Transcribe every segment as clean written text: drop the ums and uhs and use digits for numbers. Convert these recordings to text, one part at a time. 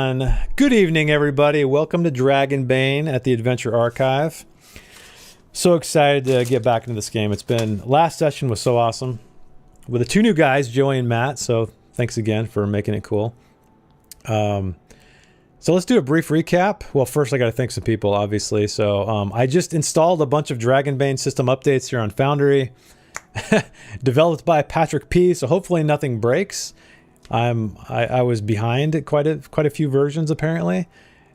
everyone. Good evening, everybody. Welcome to Dragonbane at the Adventure Archive. So excited to get back into this game. Last session was so awesome with the two new guys, Joey and Matt. So thanks again for making it cool. So let's do a brief recap. Well, first I got to thank some people, obviously. So I just installed a bunch of Dragonbane system updates here on Foundry, developed by Patrick P. So hopefully nothing breaks. I was behind quite a few versions apparently,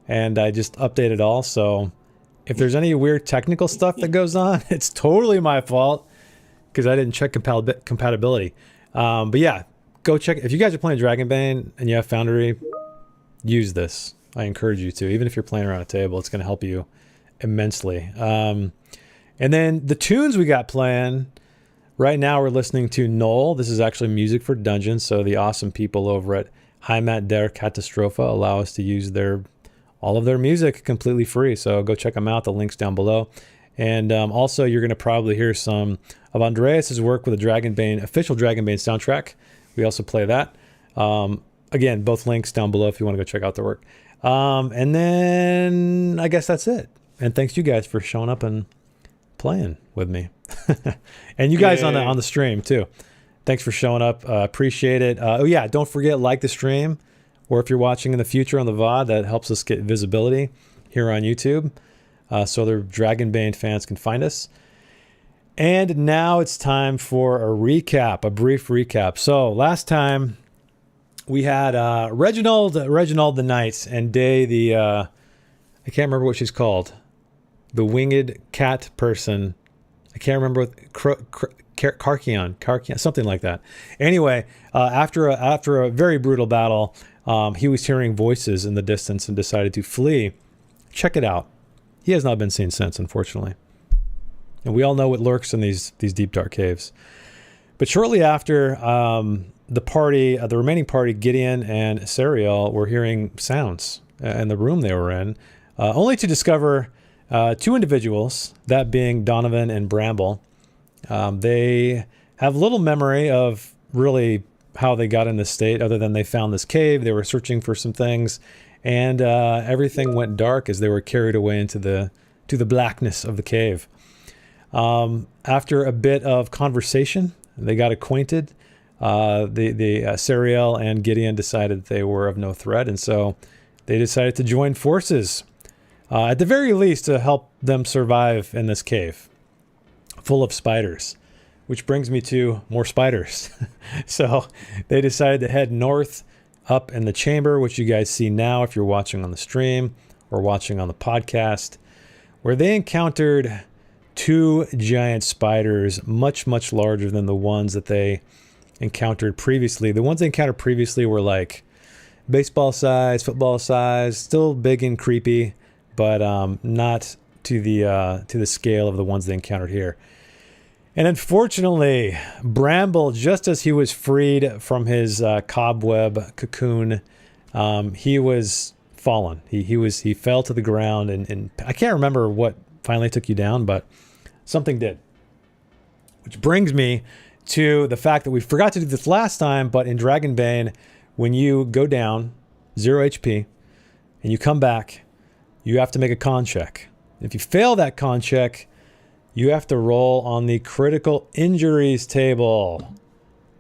and I just updated all. So if there's any weird technical stuff that goes on, it's totally my fault because I didn't check compatibility. But yeah, go check. If you guys are playing Dragonbane and you have Foundry, use this. I encourage you to. Even if you're playing around a table, it's going to help you immensely. And then the tunes we got playing. Right now we're listening to Null. This is actually music for Dungeons, so the awesome people over at Heimat der Katastrophe allow us to use all of their music completely free. So go check them out. The link's down below. And also you're going to probably hear some of Andreas's work with the official Dragonbane soundtrack. We also play that. Again, both links down below if you want to go check out their work. And then I guess that's it. And thanks you guys for showing up and playing with me. And you guys on the stream too. Thanks for showing up. Appreciate it. Oh yeah, don't forget, like the stream, or if you're watching in the future on the VOD, that helps us get visibility here on YouTube, so other Dragonbane fans can find us. And now it's time for a brief recap. So last time we had Reginald the Knight, and Day the I can't remember what she's called, the winged cat person. I can't remember what Karkion, something like that. Anyway, after a very brutal battle, he was hearing voices in the distance and decided to flee. Check it out. He has not been seen since, unfortunately. And we all know what lurks in these deep dark caves. But shortly after, the remaining party, Gideon and Sariel, were hearing sounds in the room they were in, only to discover two individuals, that being Donovan and Bramble. They have little memory of really how they got in this state, other than they found this cave. They were searching for some things, and everything went dark as they were carried away into the blackness of the cave. After a bit of conversation, they got acquainted. Sariel and Gideon decided they were of no threat, and so they decided to join forces. At the very least, to help them survive in this cave full of spiders, which brings me to more spiders. So they decided to head north up in the chamber, which you guys see now if you're watching on the stream or watching on the podcast, where they encountered two giant spiders, much, much larger than the ones that they encountered previously. The ones they encountered previously were like baseball size, football size, still big and creepy, but not to the scale of the ones they encountered here. And unfortunately, Bramble, just as he was freed from his cobweb cocoon, he was fallen. He fell to the ground, and I can't remember what finally took you down, but something did. Which brings me to the fact that we forgot to do this last time, but in Dragonbane, when you go down 0 HP and you come back, you have to make a con check. If you fail that con check, you have to roll on the critical injuries table.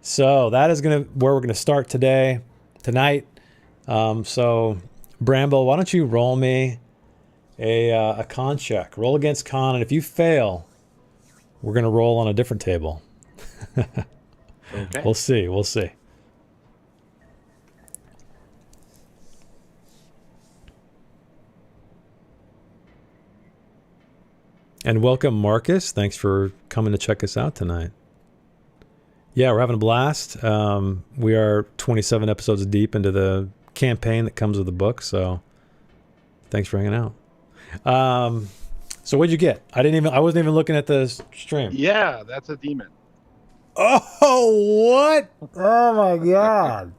So that is where we're gonna start tonight. So Bramble, why don't you roll me a con check? Roll against con, and if you fail, we're gonna roll on a different table. Okay. We'll see. And welcome, Marcus. Thanks for coming to check us out tonight. Yeah, we're having a blast. We are 27 episodes deep into the campaign that comes with the book, so thanks for hanging out. So what'd you get? I wasn't even looking at the stream. Yeah, that's a demon. Oh, what? Oh my god.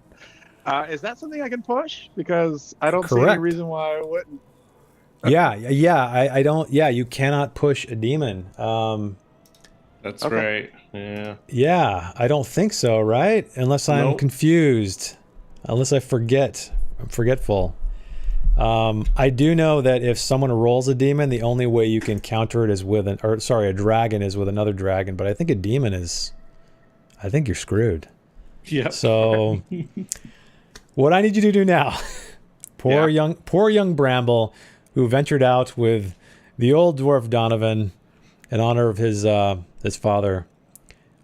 Is that something I can push? Because I don't see any reason why I wouldn't. I don't. Yeah, you cannot push a demon. That's right. Yeah. Yeah, I don't think so, right? Unless I'm confused. Unless I'm forgetful. I do know that if someone rolls a demon, the only way you can counter it is with a dragon is with another dragon. But I think a demon is, I think you're screwed. Yeah. So, what I need you to do now, poor young Bramble, who ventured out with the old dwarf Donovan in honor of his father.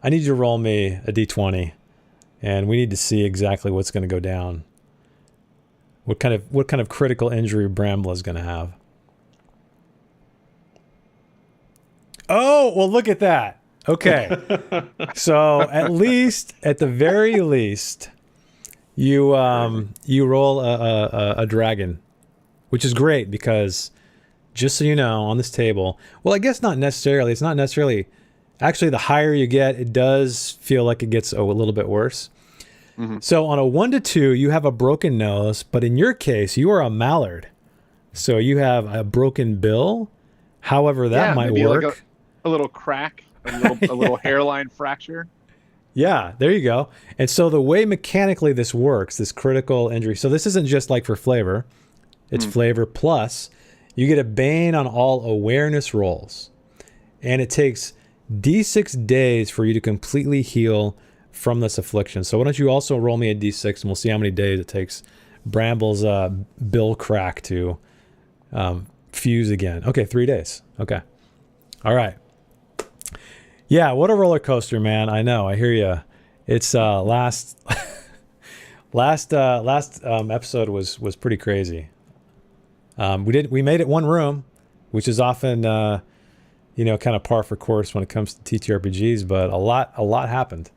I need you to roll me a d20, and we need to see exactly what's going to go down. What kind of critical injury Bramble is going to have? Oh, well, look at that. Okay. So at the very least, you roll a dragon, which is great because, just so you know, on this table, well, I guess not necessarily. It's not necessarily. Actually, the higher you get, it does feel like it gets a little bit worse. Mm-hmm. So on a 1 to 2, you have a broken nose, but in your case, you are a mallard. So you have a broken bill. However, that might work. Like a little crack, a little hairline fracture. Yeah, there you go. And so the way mechanically this works, this critical injury, so this isn't just like for flavor. It's flavor plus. You get a Bane on all awareness rolls. And it takes D6 days for you to completely heal from this affliction. So why don't you also roll me a d6 and we'll see how many days it takes Bramble's bill crack to fuse again. Okay, 3 days. Okay. All right. Yeah, what a roller coaster, man. I know. I hear you. It's last episode was pretty crazy. We made it one room, which is often kind of par for course when it comes to TTRPGs, but a lot happened.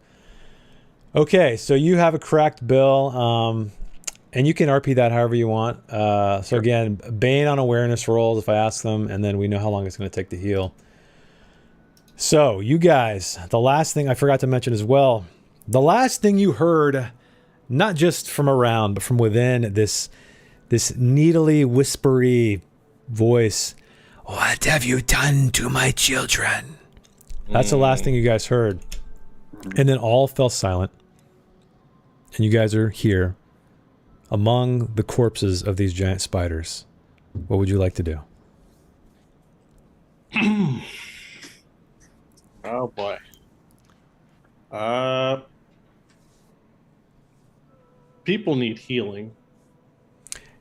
Okay, so you have a cracked bill, and you can RP that however you want. So again, Bane on awareness rolls if I ask them, and then we know how long it's going to take to heal. So you guys, the last thing I forgot to mention as well, the last thing you heard, not just from around, but from within this needly whispery voice, "What have you done to my children?" That's the last thing you guys heard. And then all fell silent. And you guys are here among the corpses of these giant spiders. What would you like to do? Oh boy. People need healing.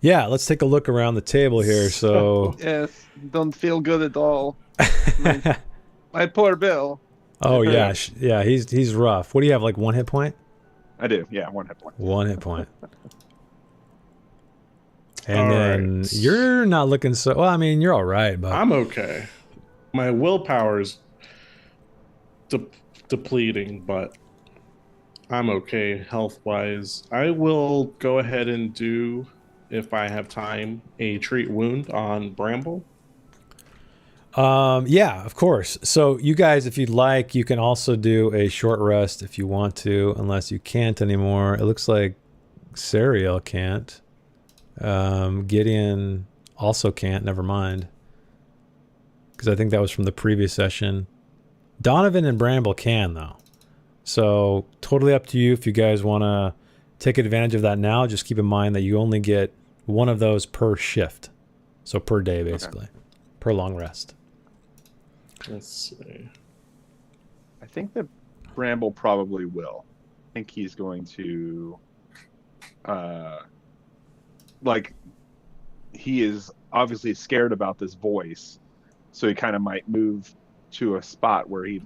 Yeah, let's take a look around the table here. So yes, don't feel good at all. My poor Bill. Oh yeah, yeah, he's rough. What do you have, like 1 hit point? I do, yeah, 1 hit point. 1 hit point. And then you're not looking so well. I mean, you're all right, but I'm okay. My willpower's depleting, but I'm okay health-wise. I will go ahead and do, if I have time, a treat wound on Bramble. Yeah, of course. So you guys, if you'd like, you can also do a short rest if you want to, unless you can't anymore. It looks like Sariel can't. Gideon also can't, never mind. Because I think that was from the previous session. Donovan and Bramble can, though. So totally up to you if you guys want to take advantage of that now. Just keep in mind that you only get one of those per shift. So per day, basically. Okay. Per long rest. Let's see. I think that Bramble probably will. I think he's going to he is obviously scared about this voice, so he kind of might move to a spot where he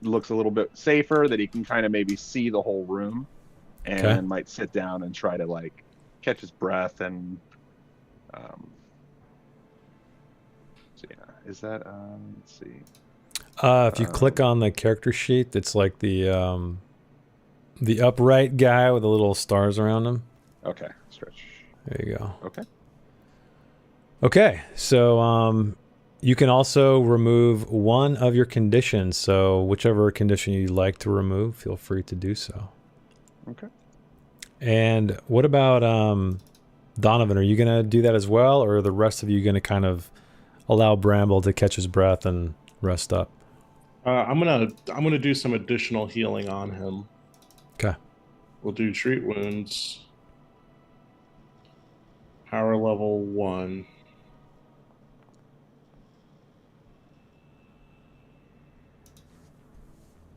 looks a little bit safer, that he can kind of maybe see the whole room, and might sit down and try to like catch his breath and so yeah, is that let's see. If you click on the character sheet, it's like the upright guy with the little stars around him. Okay, stretch. There you go. Okay. Okay, so you can also remove one of your conditions. So whichever condition you'd like to remove, feel free to do so. Okay. And what about Donovan? Are you gonna do that as well, or are the rest of you gonna kind of allow Bramble to catch his breath and rest up? I'm gonna do some additional healing on him. Okay. We'll do treat wounds. Power level 1.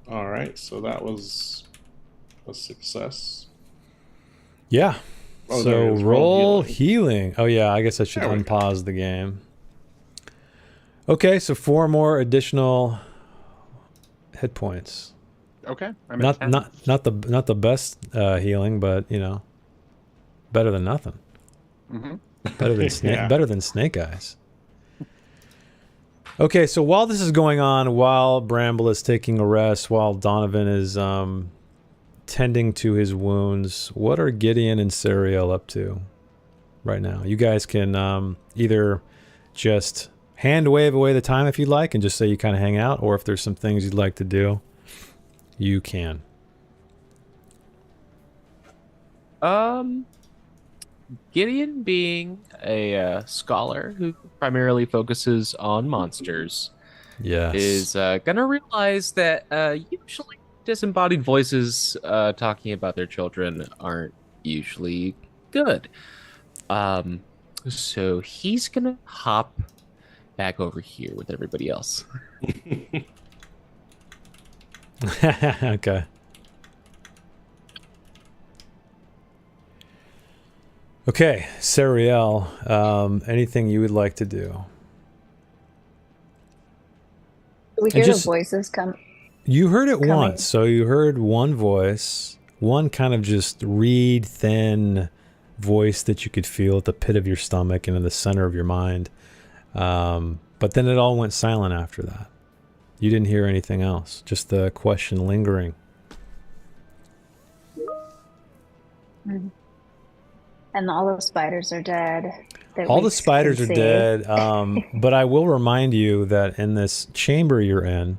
All right, so that was a success. Yeah. Oh, there So it is. roll healing. healing. Oh yeah, I guess I should There we go. unpause the game. Okay, so 4 more additional hit points. Okay. I'm Not at 10. not the best healing, but you know, better than nothing. Mm-hmm. Better than snake. Yeah. Better than snake eyes. Okay, so while this is going on, while Bramble is taking a rest, while Donovan is tending to his wounds, what are Gideon and Sariel up to right now? You guys can either just hand wave away the time if you'd like and just say you kind of hang out, or if there's some things you'd like to do, you can. Gideon, being a scholar who primarily focuses on monsters, Yes. is gonna realize that usually disembodied voices talking about their children aren't usually good. So he's gonna hop back over here with everybody else. Okay. Okay, Sariel, anything you would like to do? We And hear just- the voices come. You heard it Coming. once, so you heard one voice, one kind of just reed thin voice that you could feel at the pit of your stomach and in the center of your mind. But then it all went silent after that. You didn't hear anything else, just the question lingering. And all the spiders are dead. that All we the spiders can are see. dead, but I will remind you that in this chamber you're in,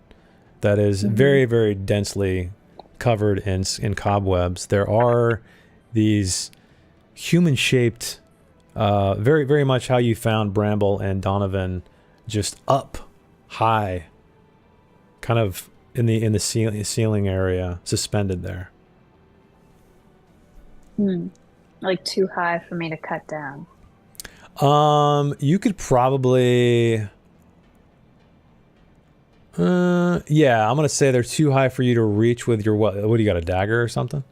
that is very, very densely covered in cobwebs, there are these human-shaped, very, very much how you found Bramble and Donovan, just up high, kind of in the ceiling area, suspended there. Like too high for me to cut down. You could probably, yeah, I'm gonna say they're too high for you to reach with your what do you got, a dagger or something?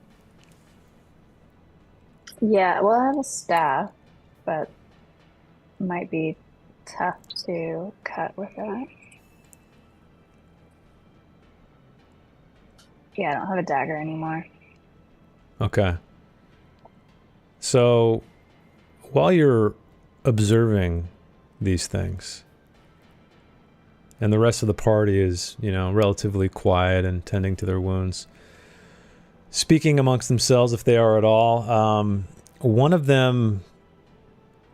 Yeah, well, I have a staff, but might be tough to cut with that. Yeah, I don't have a dagger anymore. Okay. So, while you're observing these things, and the rest of the party is, you know, relatively quiet and tending to their wounds, speaking amongst themselves if they are at all, one of them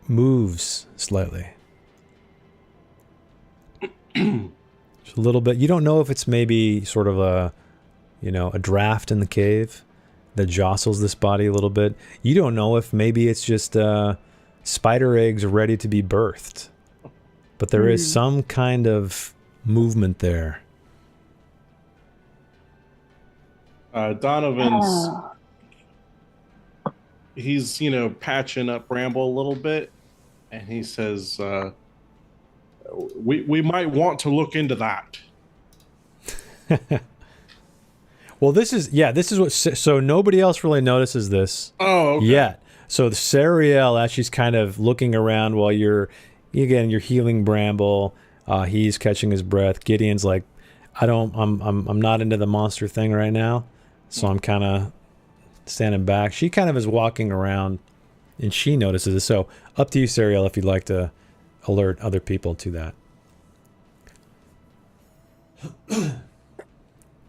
moves slightly. Just a little bit. You don't know if it's maybe sort of a, you know, a draft in the cave that jostles this body a little bit. You don't know if maybe it's just spider eggs ready to be birthed. But there is some kind of movement there. Donovan's, Oh, he's, you know, patching up Bramble a little bit, and he says, we might want to look into that. Well, this is what, so nobody else really notices this Oh, okay. yet. So the Sariel, as she's kind of looking around while you're healing Bramble, he's catching his breath. Gideon's like, I'm not into the monster thing right now, so I'm kind of standing back. She kind of is walking around, and she notices it. So up to you, Sariel, if you'd like to alert other people to that.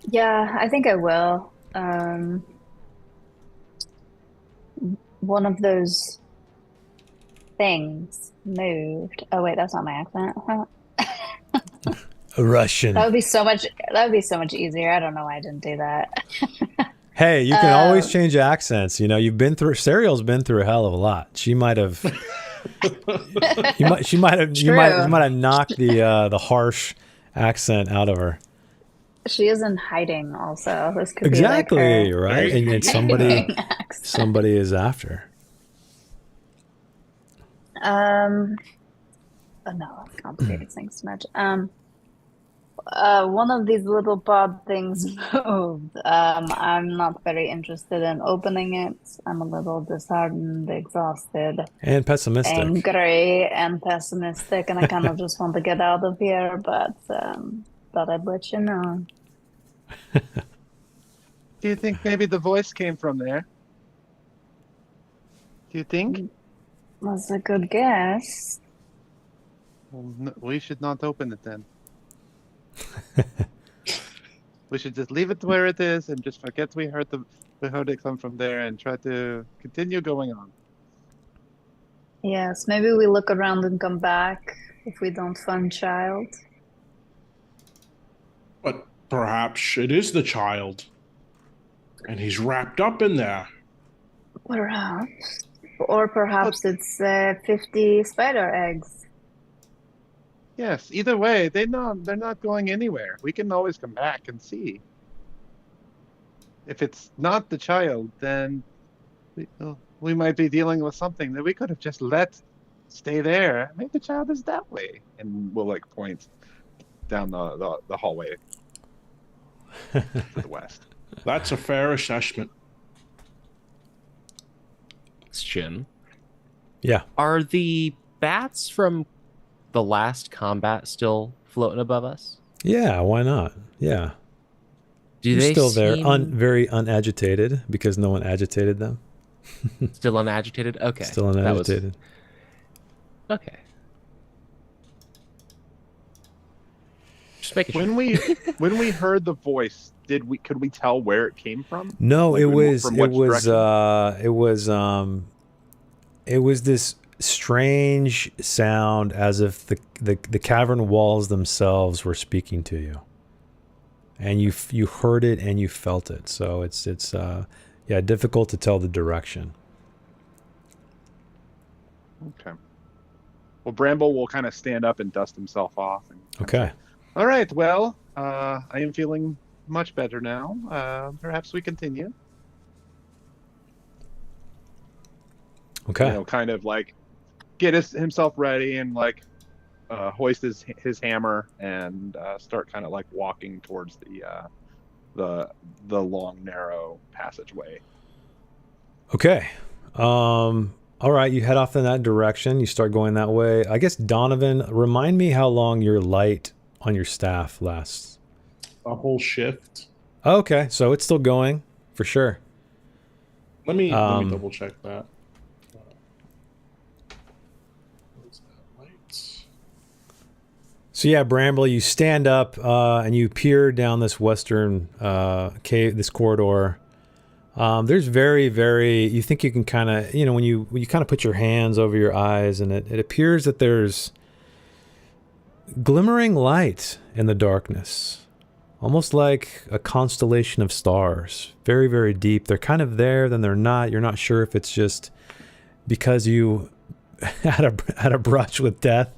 yeah, I think I will. One of those things moved. Oh wait, that's not my accent. Huh? A Russian. That would be so much. That would be so much easier. I don't know why I didn't do that. Hey, you can always change accents. You know, Sariel's been through a hell of a lot. She might have, you might have knocked the harsh accent out of her. She is in hiding. Also, this could Exactly, be like her right? And somebody is after. Oh no, it complicated things too much. One of these little pod things moved. I'm not very interested in opening it. I'm a little disheartened, exhausted, And pessimistic. angry, and pessimistic, and I kind of just want to get out of here, but thought I'd let you know. Do you think maybe the voice came from there? Do you think? Was a good guess. Well, we should not open it then. We should just leave it where it is and just forget we heard it come from there and try to continue going on. Yes, maybe we look around and come back if we don't find child. But perhaps it is the child. And he's wrapped up in there. Perhaps. Or perhaps it's 50 spider eggs. Yes, either way, they're not going anywhere. We can always come back and see. If it's not the child, then we might be dealing with something that we could have just let stay there. Maybe the child is that way. And we'll like point down the hallway to the west. That's a fair assessment. Question. Yeah. Are the bats from the last combat still floating above us? Yeah, why not? Yeah. Do They're they still there, seem very unagitated because no one agitated them. still unagitated? Okay. Still That was- unagitated. Okay. Just making sure. When we heard the voice, could we tell where it came from? No, Like, it was from it which was direction? it was this strange sound as if the cavern walls themselves were speaking to you. And you heard it and you felt it. So it's difficult to tell the direction. Okay. Well, Bramble will kind of stand up and dust himself off. Okay. All right. Well, I am feeling much better now. Perhaps we continue. Okay. You know, kind of like get himself ready and like hoist his hammer and start kind of like walking towards the long narrow passageway. Okay. All right, you head off in that direction. You start going that way. I guess, Donovan, remind me how long your light on your staff lasts. A whole shift. Okay, so it's still going for sure. Let me double check that. Where's that light? So yeah, Bramble, you stand up and you peer down this western cave, this corridor. There's you think you can kind of, when you kind of put your hands over your eyes, and it appears that there's glimmering light in the darkness, almost like a constellation of stars, very, very deep. They're kind of there, then they're not. You're not sure if it's just because you had a brush with death,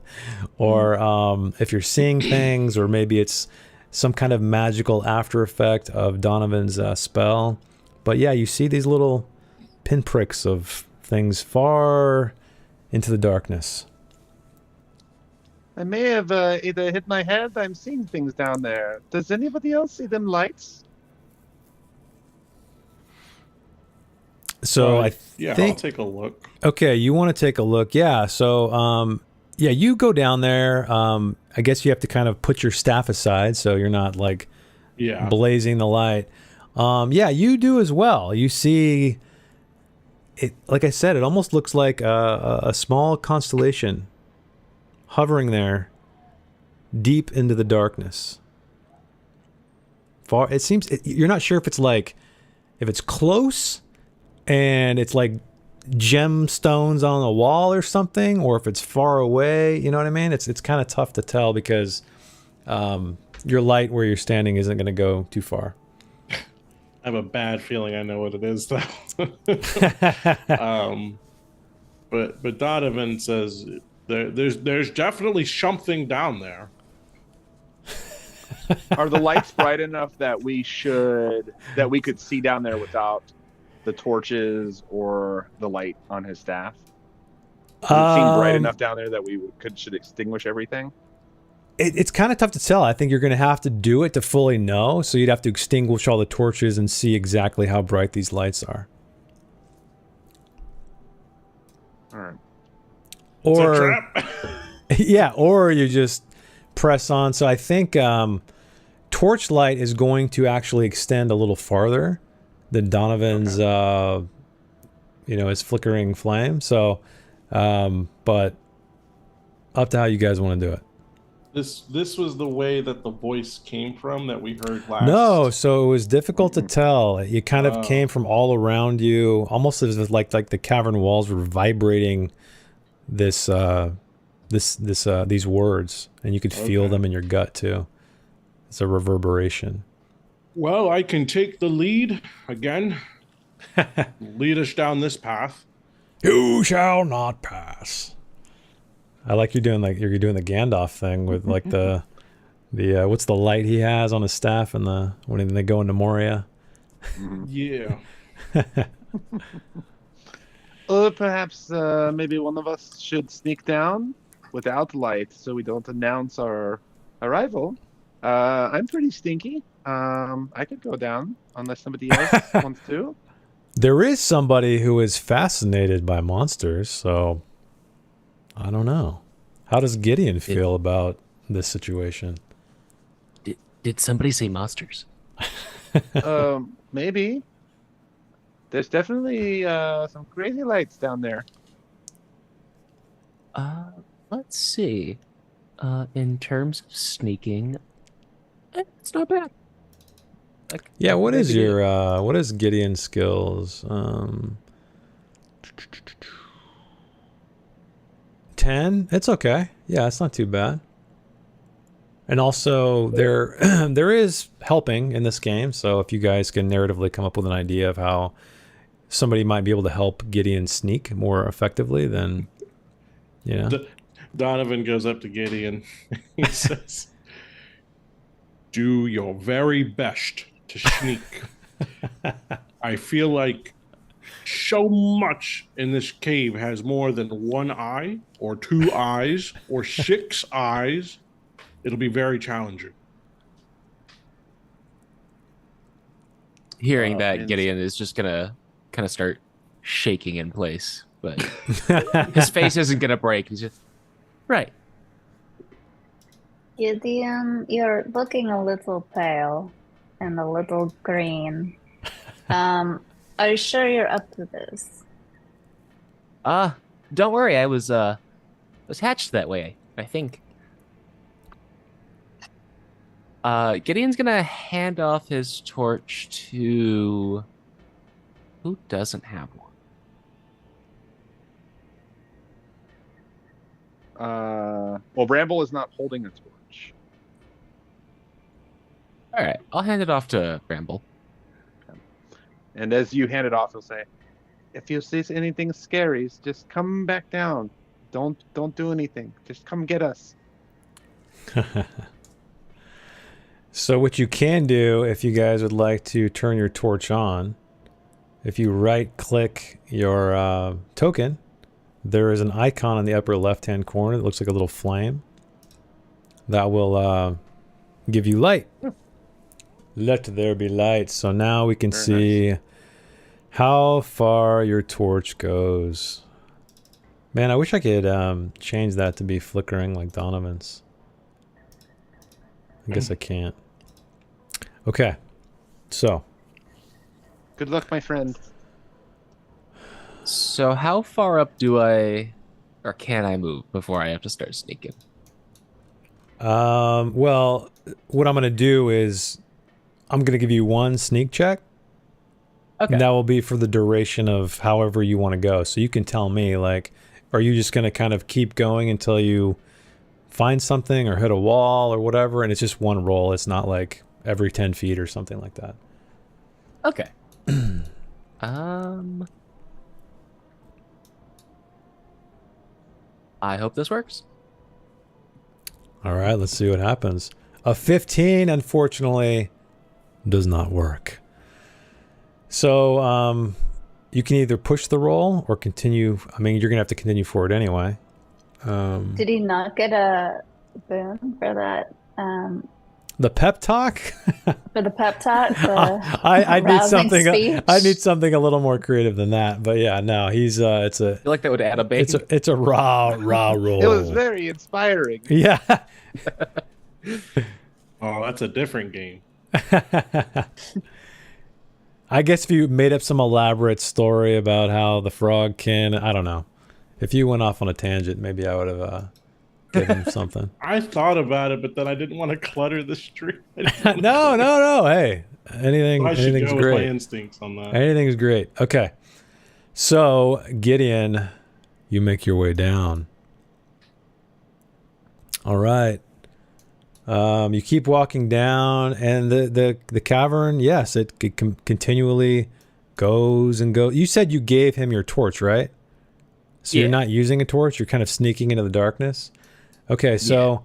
or if you're seeing things, or maybe it's some kind of magical after effect of Donovan's spell. But yeah, you see these little pinpricks of things far into the darkness. I may have either hit my head. I'm seeing things down there. Does anybody else see them lights? So I I'll think, take a look. okay, you want to take a look. Yeah. So, you go down there. I guess you have to kind of put your staff aside so you're not like blazing the light. You do as well. You see it, like I said, it almost looks like a small constellation hovering there deep into the darkness. Far, it seems, you're not sure if it's close and it's like gemstones on the wall or something, or if it's far away. You know what I mean? It's kind of tough to tell because your light where you're standing isn't going to go too far. I have a bad feeling I know what it is, though. But Donovan says there's definitely something down there. Are the lights bright enough that we could see down there without the torches or the light on his staff? Does it seem bright Um, enough down there that we should extinguish everything? It's kind of tough to tell. I think you're going to have to do it to fully know. So you'd have to extinguish all the torches and see exactly how bright these lights are. All right. It's a Or trap. yeah, or you just press on. So I think torchlight is going to actually extend a little farther than Donovan's, his flickering flame. So, but up to how you guys want to do it. This was the way that the voice came from that we heard last. No, so it was difficult to tell. It kind of came from all around you, almost as if like the cavern walls were vibrating these words, and you could feel them in your gut too. It's a reverberation. Well, I can take the lead again. Lead us down this path. You shall not pass. I like you're doing the Gandalf thing with like the what's the light he has on his staff and when they go into Moria. Yeah. Or perhaps maybe one of us should sneak down without light so we don't announce our arrival. I'm pretty stinky. I could go down unless somebody else wants to. There is somebody who is fascinated by monsters, so I don't know. How does Gideon feel about this situation? Did somebody say monsters? Maybe. There's definitely some crazy lights down there. Let's see. In terms of sneaking, it's not bad. Like, Yeah, what is maybe- what is Gideon's skills? 10? It's okay. Yeah, it's not too bad. And also there there is helping in this game, so if you guys can narratively come up with an idea of how somebody might be able to help Gideon sneak more effectively, then Donovan goes up to Gideon. He says, "Do your very best to sneak. I feel like so much in this cave has more than one eye, or two eyes, or 6 eyes. It'll be very challenging." Hearing that, Gideon is just gonna kind of start shaking in place, but his face isn't gonna break. He's just right. Gideon, you're looking a little pale and a little green. Are you sure you're up to this? Don't worry. I was hatched that way, I think. Gideon's gonna hand off his torch to who doesn't have one. Well, Bramble is not holding a torch. All right, I'll hand it off to Bramble. And as you hand it off, he'll say, "If you see anything scary, just come back down. Don't do anything. Just come get us." So what you can do, if you guys would like to turn your torch on, if you right-click your token, there is an icon in the upper left-hand corner that looks like a little flame. That will give you light. Let there be light. So now we can Very see how far your torch goes. Man, I wish I could change that to be flickering like Donovan's. I guess I can't. Okay. So. Good luck, my friend. So how far up do I, or can I move before I have to start sneaking? Well, what I'm going to do is I'm going to give you one sneak check. Okay. And that will be for the duration of however you want to go. So you can tell me, like, are you just going to kind of keep going until you find something or hit a wall or whatever? And it's just one roll. It's not like every 10 feet or something like that. Okay. I hope this works. All right, let's see what happens. A 15, unfortunately, does not work. So, you can either push the roll or continue. I mean, you're gonna have to continue forward anyway. Did he not get a boon for that? The pep talk. For the pep talk, I need rousing something. speech? I need something a little more creative than that. But yeah, no, he's it's a I feel like that would add a bait. it's a raw roll. It was very inspiring. Yeah. Oh, that's a different game. I guess if you made up some elaborate story about how the frog can, I don't know. If you went off on a tangent, maybe I would have given him something. I thought about it, but then I didn't want to clutter the stream. No. Hey, I should anything's go with my great. instincts on that. Anything's great. Okay. So, Gideon, you make your way down. All right. You keep walking down, and the cavern, yes, it continually goes and goes. You said you gave him your torch, right? So Yeah. you're not using a torch, you're kind of sneaking into the darkness. Okay, so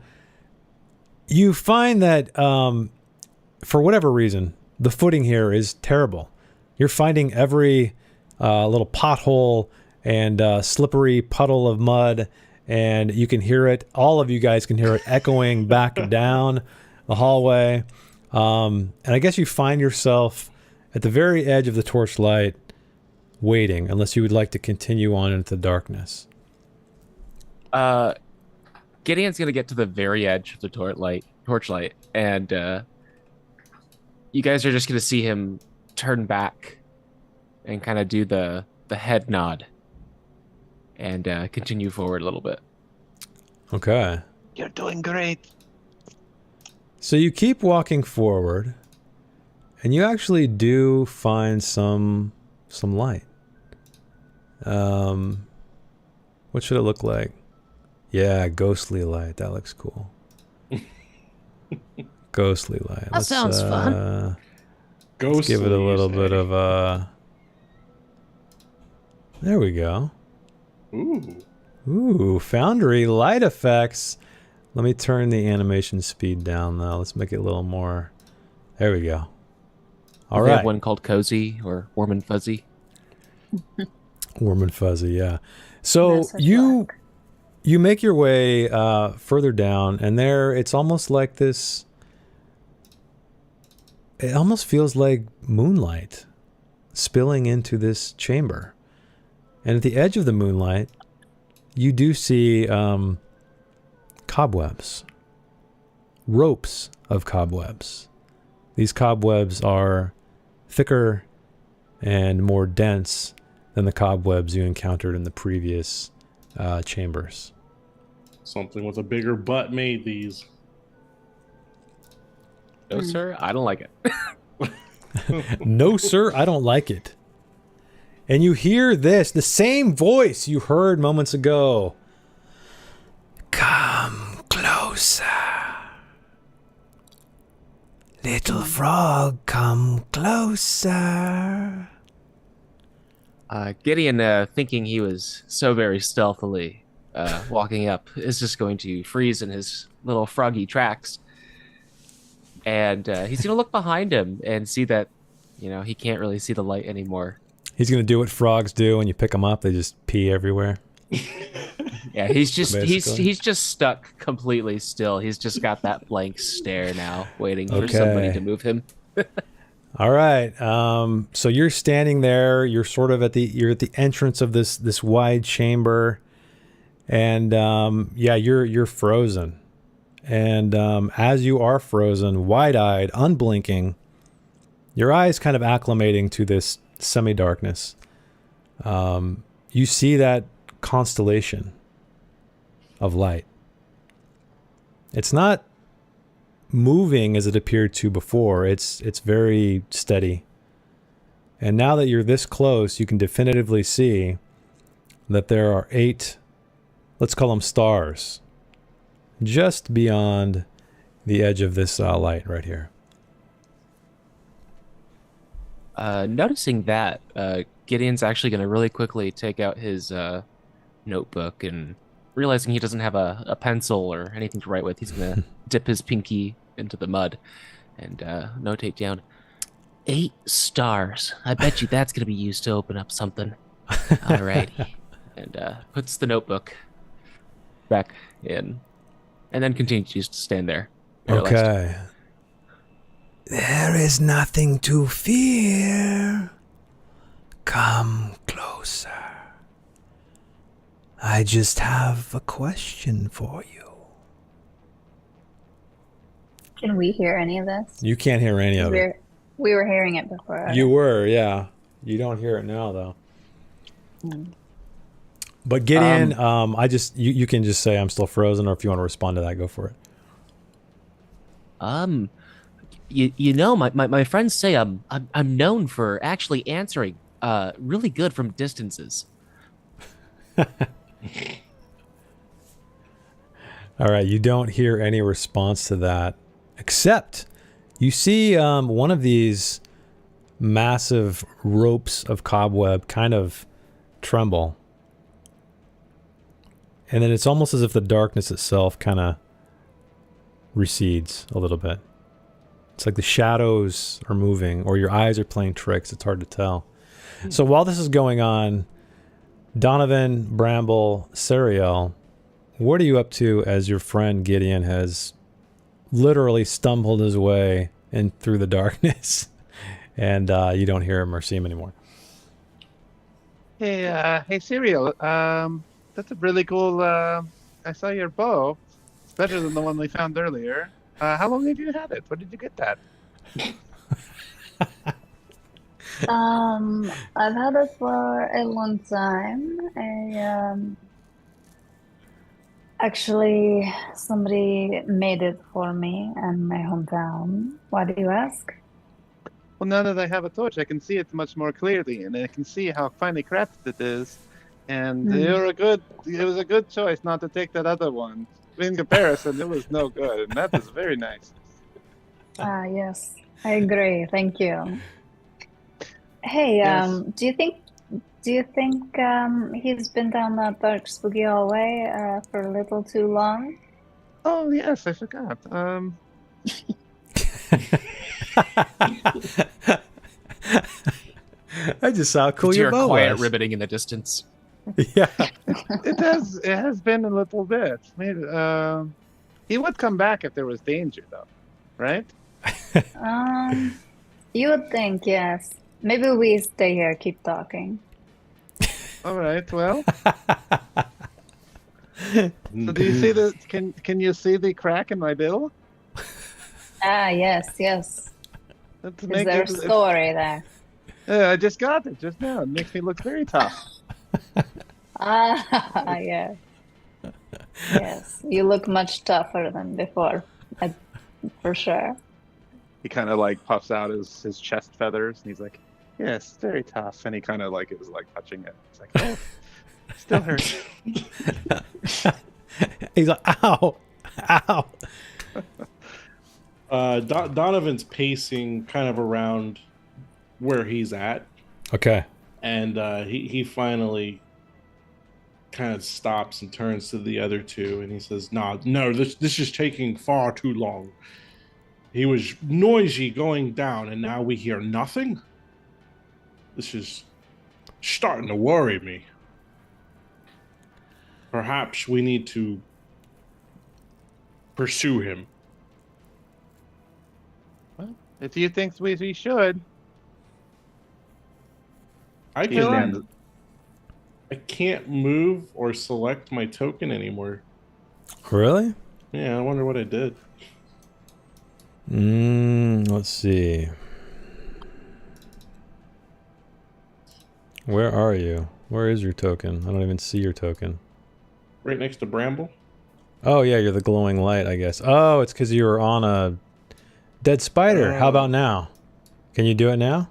you find that for whatever reason, the footing here is terrible. You're finding every little pothole and slippery puddle of mud, and you can hear it. All of you guys can hear it echoing back down the hallway. And I guess you find yourself at the very edge of the torchlight, waiting, unless you would like to continue on into the darkness. Gideon's gonna get to the very edge of the torchlight, and you guys are just gonna see him turn back and kind of do the head nod and continue forward a little bit. Okay. You're doing great. So you keep walking forward, and you actually do find some light. What should it look like? Yeah, ghostly light. That looks cool. Ghostly light. That sounds fun. Let's give it a little Ghostly, bit of There we go. Ooh, Foundry light effects. Let me turn the animation speed down though. Let's make it a little more. There we go. All They right. have one called Cozy or Warm and Fuzzy. Warm and fuzzy, yeah. So That's a you black. you make your way further down, and there it's almost like this. It almost feels like moonlight spilling into this chamber, and at the edge of the moonlight, you do see cobwebs, ropes of cobwebs. These cobwebs are thicker and more dense than the cobwebs you encountered in the previous chambers. Something with a bigger butt made these. No, sir, I don't like it. No, sir, I don't like it. And you hear this, the same voice you heard moments ago. Come closer. Little frog, come closer. Gideon, thinking he was so very stealthily walking up, is just going to freeze in his little froggy tracks. And he's going to look behind him and see that, he can't really see the light anymore. He's going to do what frogs do when you pick them up. They just pee everywhere. Yeah, he's just Basically. he's just stuck completely still. He's just got that blank stare now, waiting for somebody Okay. to move him. All right. So you're standing there. You're sort of at the entrance of this wide chamber, and you're frozen. And as you are frozen, wide-eyed, unblinking, your eyes kind of acclimating to this semi-darkness. You see that constellation of light. It's not moving as it appeared to before. It's very steady. And now that you're this close, you can definitively see that there are 8, let's call them stars, just beyond the edge of this light right here. Noticing that, Gideon's actually going to really quickly take out his notebook, and realizing he doesn't have a pencil or anything to write with, he's going to dip his pinky into the mud and notate down. 8 stars. I bet you that's going to be used to open up something. Alrighty. And puts the notebook back in. And then continues to stand there. Paralyzed. Okay. There is nothing to fear. Come closer. I just have a question for you. Can we hear any of this? You can't hear any of it. We were hearing it before. You were, yeah. You don't hear it now, though. But Gideon, you can just say I'm still frozen, or if you want to respond to that, go for it. You know, my friends say I'm known for actually answering really good from distances. All right, you don't hear any response to that, except you see one of these massive ropes of cobweb kind of tremble. And then it's almost as if the darkness itself kind of recedes a little bit. It's like the shadows are moving, or your eyes are playing tricks. It's hard to tell. So while this is going on, Donovan, Bramble, Sariel, what are you up to as your friend Gideon has literally stumbled his way in through the darkness, and you don't hear him or see him anymore? Hey, Serial. That's a really cool. I saw your bow. It's better than the one we found earlier. How long have you had it? Where did you get that? I've had it for a long time. Actually, somebody made it for me in my hometown. Why do you ask? Well, now that I have a torch, I can see it much more clearly, and I can see how finely crafted it is. And it was a good choice not to take that other one. In comparison, it was no good, and that was very nice. Yes, I agree. Thank you. Hey, Yes. do you think he's been down that dark spooky hallway for a little too long? Oh, yes, I forgot. I just saw how cool You your hear bow quiet was. ribbiting in the distance. Yeah. It has been a little bit. Maybe, he would come back if there was danger, though, right? You would think, yes. Maybe we stay here, keep talking. All right. Well, so do you see the? Can you see the crack in my bill? Yes. Let's Is make there a it- story there? I just got it just now. It makes me look very tough. Yes. Yes, you look much tougher than before, for sure. He kind of like puffs out his chest feathers, and he's like, "Yes, very tough." And he kind of like is like touching it. It's like, "Oh, still hurts." He's like, ow, ow. Donovan's pacing kind of around where he's at, Okay. and he finally kind of stops and turns to the other two, and he says, no, this is taking far too long. He was noisy going down, and now we hear nothing. This is starting to worry me. Perhaps we need to pursue him. If you think we should, I he stands. can't move or select my token anymore. Really? Yeah, I wonder what I did. Let's see. Where are you? Where is your token? I don't even see your token. Right next to Bramble. Oh, yeah, you're the glowing light, I guess. Oh, it's because you were on a dead spider. How about now? Can you do it now?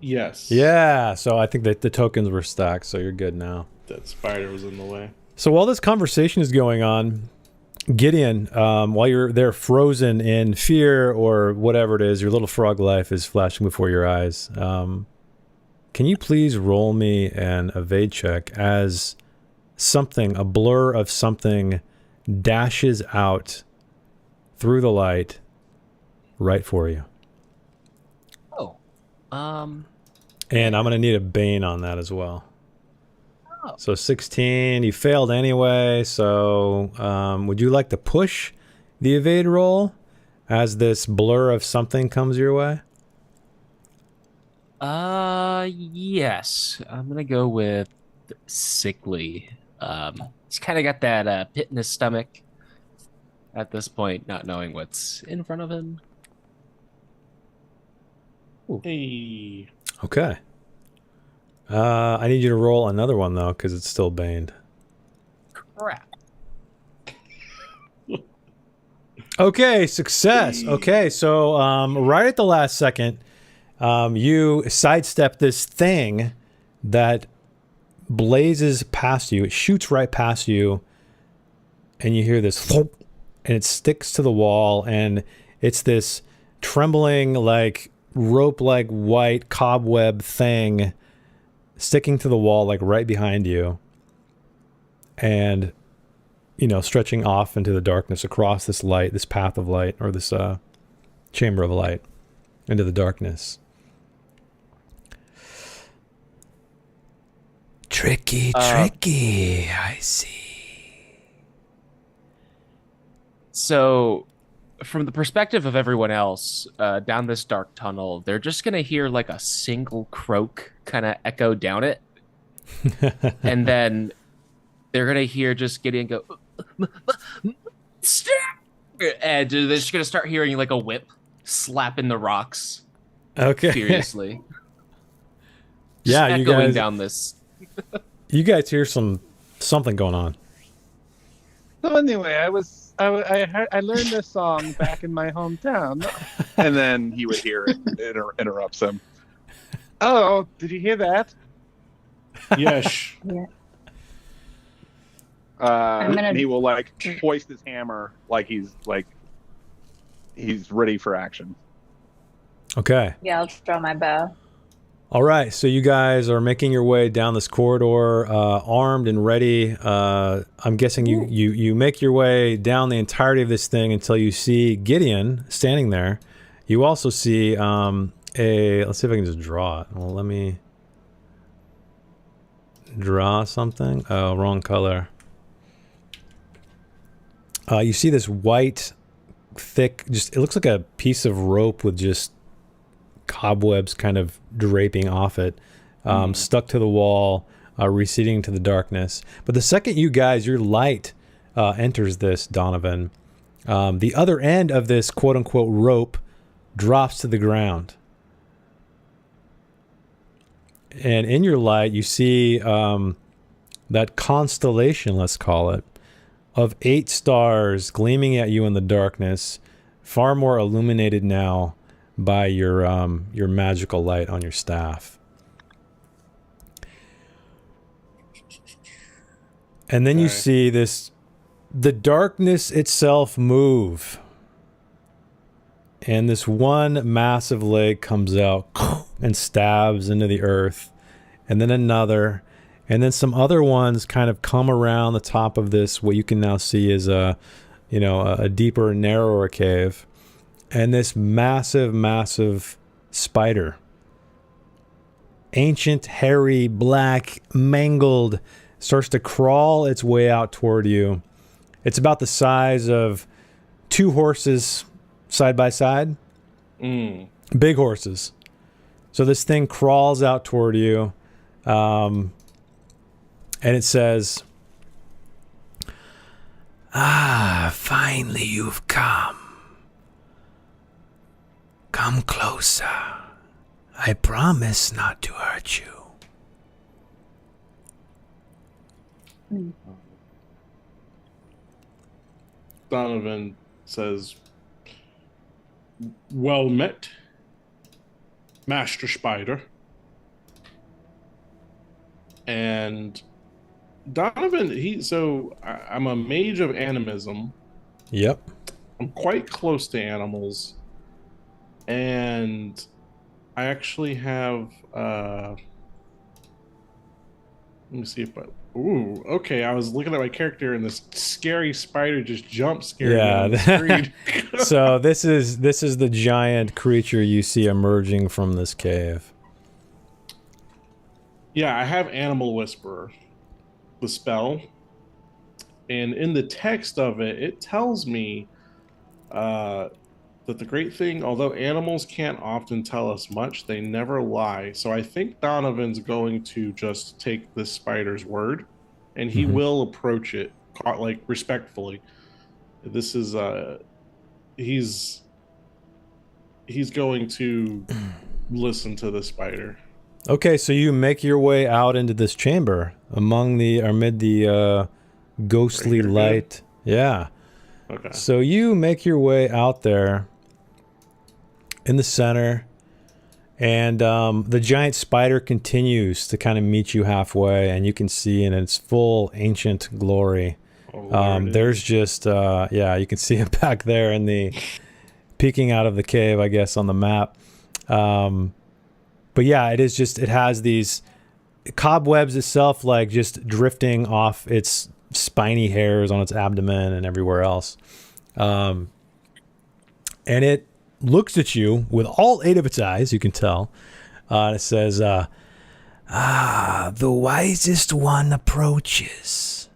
Yes. Yeah, so I think that the tokens were stacked, so you're good now. That spider was in the way. So while this conversation is going on, Gideon, while you're there frozen in fear or whatever it is, your little frog life is flashing before your eyes. Can you please roll me an evade check as something, a blur of something dashes out through the light right for you. Oh. And I'm going to need a Bane on that as well. Oh. So 16, you failed anyway. So would you like to push the evade roll as this blur of something comes your way? Yes. I'm gonna go with sickly. He's kind of got that pit in his stomach at this point, not knowing what's in front of him. Hey. Okay. I need you to roll another one, though, because it's still baned. Crap. Okay, success. Okay, so right at the last second, you sidestep this thing that blazes past you. It shoots right past you, and you hear this thump, and it sticks to the wall, and it's this trembling, like rope-like white cobweb thing sticking to the wall, like right behind you, and stretching off into the darkness across this light, this path of light, or this chamber of light into the darkness. Tricky, I see. So, from the perspective of everyone else, down this dark tunnel, they're just gonna hear like a single croak kind of echo down it, and then they're gonna hear just Gideon go, "Stop!" And they're just gonna start hearing like a whip slapping the rocks. Okay. Furiously. Yeah, just you echoing guys. down this. You guys hear something going on. So anyway, I learned this song back in my hometown, and then he would hear it interrupts him. Oh, did you hear that? Yes. Yeah. And he will like hoist his hammer like he's ready for action. Okay. Yeah, I'll draw my bow. All right, so you guys are making your way down this corridor, armed and ready. I'm guessing you make your way down the entirety of this thing until you see Gideon standing there. You also see let's see if I can just draw it. Well, let me draw something. Oh, wrong color. You see this white, thick, it looks like a piece of rope with just cobwebs kind of draping off it, stuck to the wall, receding to the darkness. But the second your light enters this, Donovan, the other end of this quote-unquote rope drops to the ground. And in your light, you see that constellation, let's call it, of 8 stars gleaming at you in the darkness, far more illuminated now by your magical light on your staff. And then you see the darkness itself move. And this one massive leg comes out and stabs into the earth. And then another. And then some other ones kind of come around the top of this, what you can now see is a deeper, narrower cave. And this massive spider, ancient, hairy, black, mangled, starts to crawl its way out toward you. It's about the size of 2 horses side by side. Big horses. So this thing crawls out toward you, and it says, finally you've come. Come closer. I promise not to hurt you. Donovan says, "Well met, Master Spider." And Donovan, I'm a mage of animism. Yep. I'm quite close to animals. And I actually have let me see if Ooh, okay. I was looking at my character, and this scary spider just jump scared me on the Yeah. screen. So this is the giant creature you see emerging from this cave. Yeah, I have Animal Whisperer, the spell, and in the text of it, it tells me that the great thing, although animals can't often tell us much, they never lie. So I think Donovan's going to just take this spider's word, and he will approach it like respectfully. This is he's going to listen to the spider. Okay, so you make your way out into this chamber amid the ghostly Right here, light. Yeah. Okay. So you make your way out there in the center, and the giant spider continues to kind of meet you halfway, and you can see in its full ancient glory. There's just you can see it back there in the peeking out of the cave, I guess, on the map. But yeah, it has these cobwebs itself, like just drifting off its spiny hairs on its abdomen and everywhere else. And it looks at you with all 8 of its eyes, you can tell. And it says, the wisest one approaches.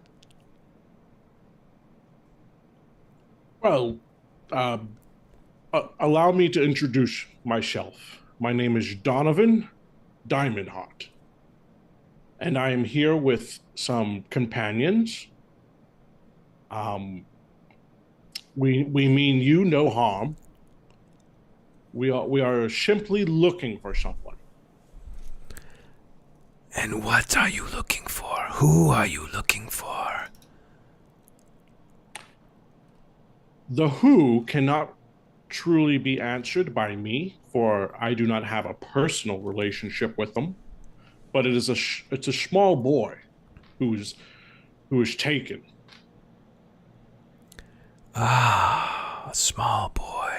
Well, allow me to introduce myself. My name is Donovan Diamondheart, and I am here with some companions. We mean you no harm. We are simply looking for someone. And what are you looking for? Who are you looking for? The who cannot truly be answered by me, for I do not have a personal relationship with them. But it's a small boy who is taken. Ah, a small boy.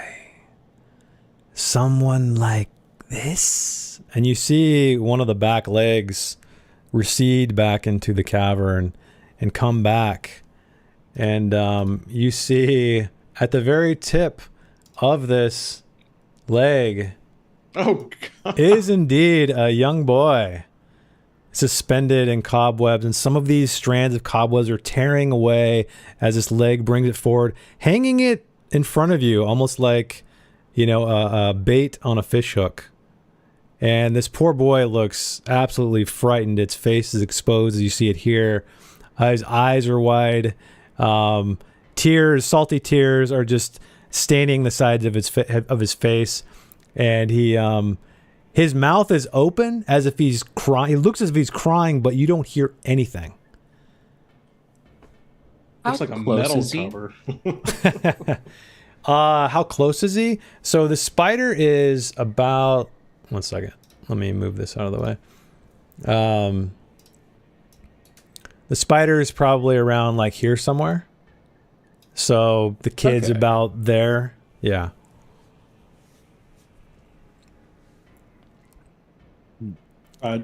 Someone like this? And you see one of the back legs recede back into the cavern and come back. And you see at the very tip of this leg Oh, God. is indeed a young boy suspended in cobwebs, and some of these strands of cobwebs are tearing away as this leg brings it forward, hanging it in front of you, almost like, a bait on a fish hook. And this poor boy looks absolutely frightened. Its face is exposed, as you see it here. His eyes are wide. Salty tears are just staining the sides of his face, and his mouth is open as if he's crying. He looks as if he's crying, but you don't hear anything. Looks like a metal cover. How close is he? So the spider is about... One second. Let me move this out of the way. The spider is probably around like here somewhere. So the kid's about there. Yeah.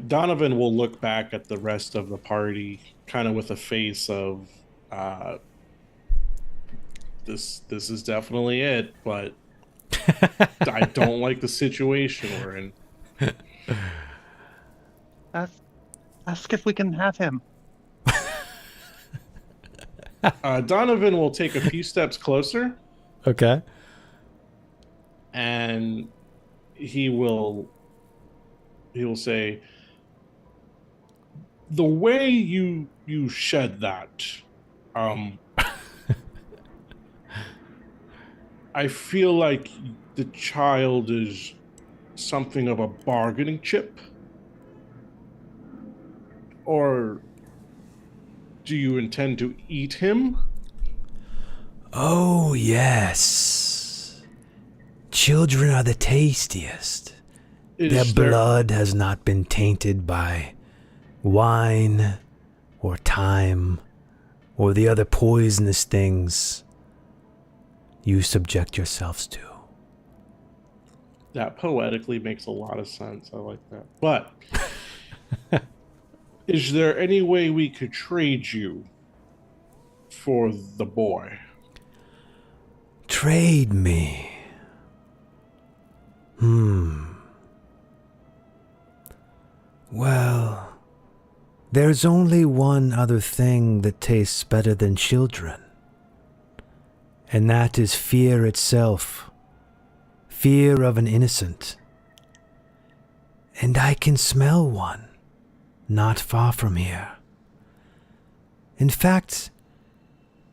Donovan will look back at the rest of the party, kind of with a face of, this is definitely it, but I don't like the situation we're in. Ask if we can have him. Donovan will take a few steps closer. Okay. And he will say, the way you shed that, I feel like the child is something of a bargaining chip. Or do you intend to eat him? Oh, yes. Children are the tastiest. Their blood has not been tainted by wine or time or the other poisonous things you subject yourselves to. That poetically makes a lot of sense. I like that. But Is there any way we could trade you for the boy? Trade me. Well, there's only one other thing that tastes better than children. And that is fear itself. Fear of an innocent. And I can smell one, not far from here. In fact,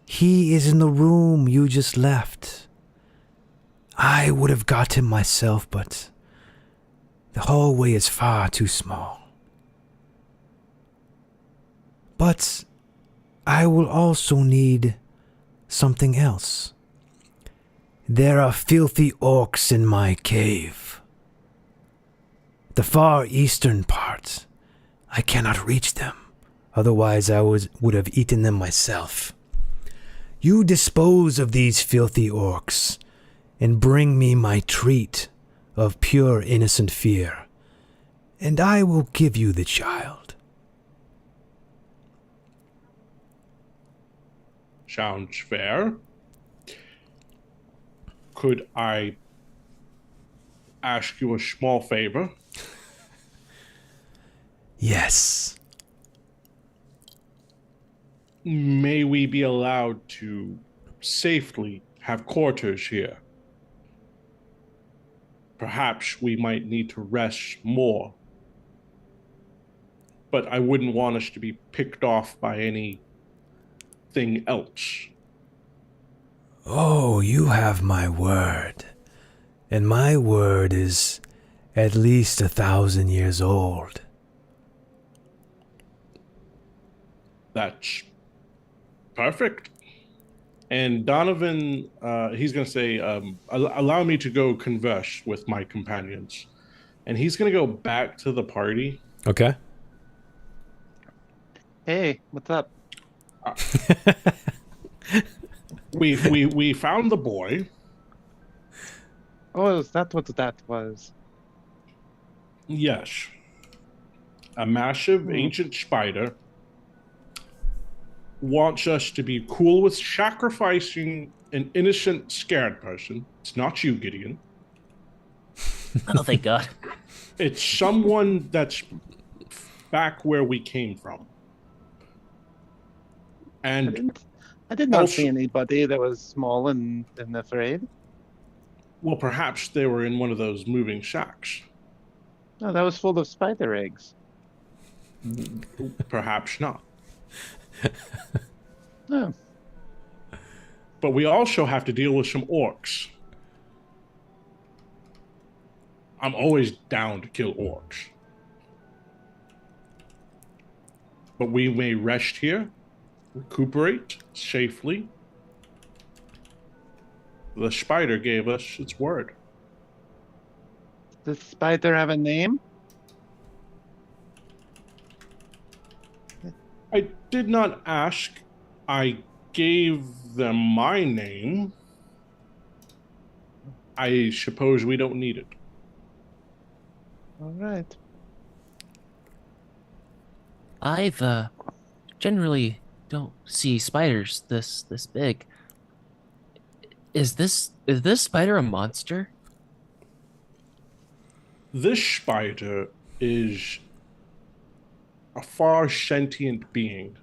he is in the room you just left. I would have got him myself, but the hallway is far too small. But I will also need something else. There are filthy orcs in my cave. The far eastern part. I cannot reach them. Otherwise I would have eaten them myself. You dispose of these filthy orcs and bring me my treat of pure innocent fear, and I will give you the child. Sounds fair. Could I ask you a small favor? Yes. May we be allowed to safely have quarters here? Perhaps we might need to rest more. But I wouldn't want us to be picked off by anything else. Oh, you have my word. And my word is at least 1,000 years old. That's perfect. And Donovan, he's going to say, allow me to go converse with my companions. And he's going to go back to the party. Okay. Hey, what's up? We found the boy. Oh, is that what that was? Yes. A massive ancient spider wants us to be cool with sacrificing an innocent, scared person. It's not you, Gideon. Oh, thank God. It's someone that's back where we came from. And I did not also, see anybody that was small and afraid. well, perhaps they were in one of those moving shacks. No, that was full of spider eggs. Perhaps not. Oh. But we also have to deal with some orcs. I'm always down to kill orcs. But we may rest here, recuperate safely. The spider gave us its word. Does the spider have a name? I did not ask. I gave them my name. I suppose we don't need it. All right. I've generally don't see spiders this big. Is this spider a monster? This spider is a far sentient being,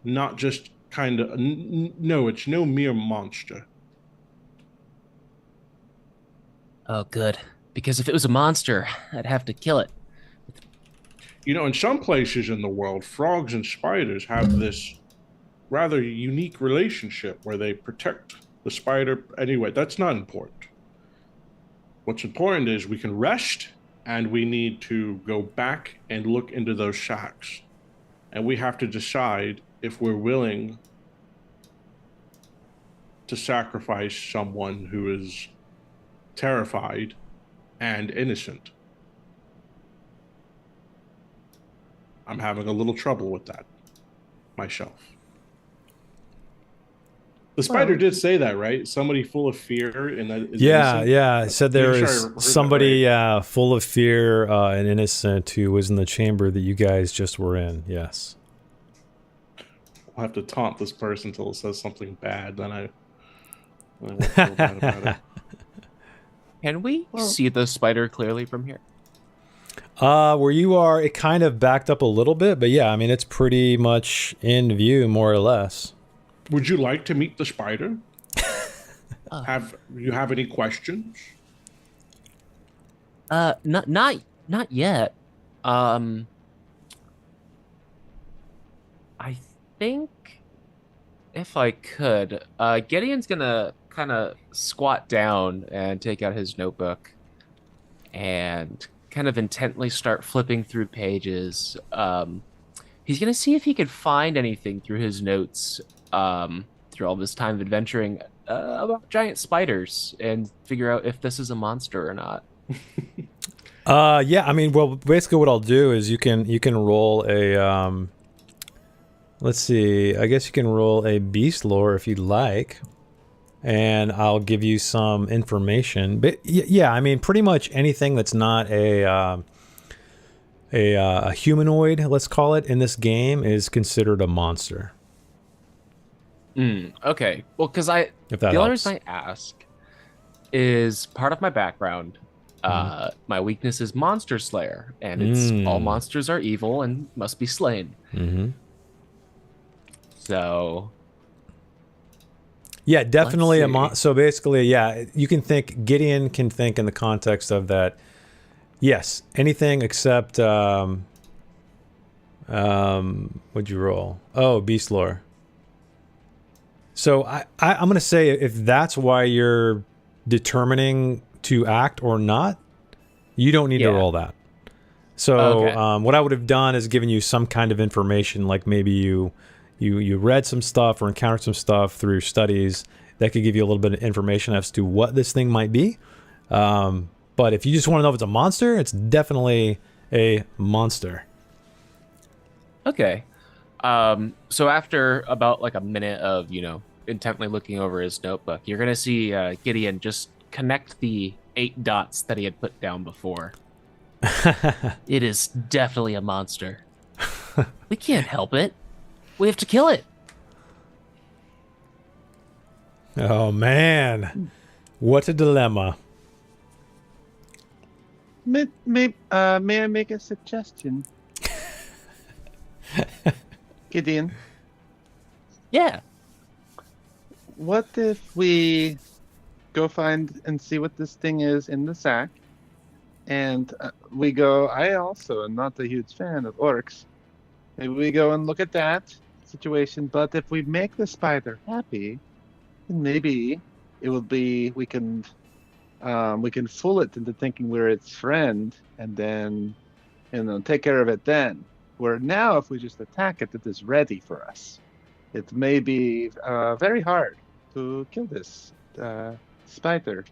not just kind of. No, it's no mere monster. Oh, good. Because if it was a monster, I'd have to kill it. You know, in some places in the world, frogs and spiders have this rather unique relationship where they protect the spider. Anyway, that's not important. What's important is we can rest, and we need to go back and look into those shacks. And we have to decide if we're willing to sacrifice someone who is terrified and innocent. I'm having a little trouble with that myself. The spider did say that, right? Somebody full of fear and that is Yeah, innocent? yeah. It said there Pretty sure I was heard that somebody full of fear and innocent who was in the chamber that you guys just were in. Yes. I'll have to taunt this person until it says something bad. Then I won't feel bad about it. Can we see the spider clearly from here? Where you are, it kind of backed up a little bit, but yeah, I mean, it's pretty much in view, more or less. Would you like to meet the spider? Have you have any questions? Not yet. I think if I could, Gideon's gonna kind of squat down and take out his notebook and kind of intently start flipping through pages. He's gonna see if he could find anything through his notes through all this time of adventuring about giant spiders and figure out if this is a monster or not. Yeah, I mean, well, basically what I'll do is you can roll a let's see, I guess you can roll a beast lore if you'd like, and I'll give you some information. But yeah, I mean, pretty much anything that's not a humanoid, let's call it, in this game is considered a monster. Okay. Well, because the only reason I ask is part of my background. My weakness is Monster Slayer, and it's all monsters are evil and must be slain. So, yeah, definitely so basically, yeah, you can think, Gideon can think in the context of that. Yes, anything except what'd you roll? Oh, beast lore. So I'm gonna say if that's why you're determining to act or not, you don't need to roll that. So what I would have done is given you some kind of information, like maybe you read some stuff or encountered some stuff through studies that could give you a little bit of information as to what this thing might be. But if you just want to know if it's a monster, it's definitely a monster. Okay. So after about like a minute of, intently looking over his notebook, you're going to see Gideon just connect the 8 dots that he had put down before. It is definitely a monster. We can't help it. We have to kill it. Oh, man. What a dilemma. May I make a suggestion? Gideon, Yeah. what if we go find and see what this thing is in the sack, and we go, I also am not a huge fan of orcs. Maybe we go and look at that situation, but if we make the spider happy, then maybe it will be, we can fool it into thinking we're its friend, and then, take care of it then. Where now, if we just attack it, it is ready for us. It may be very hard to kill this spider.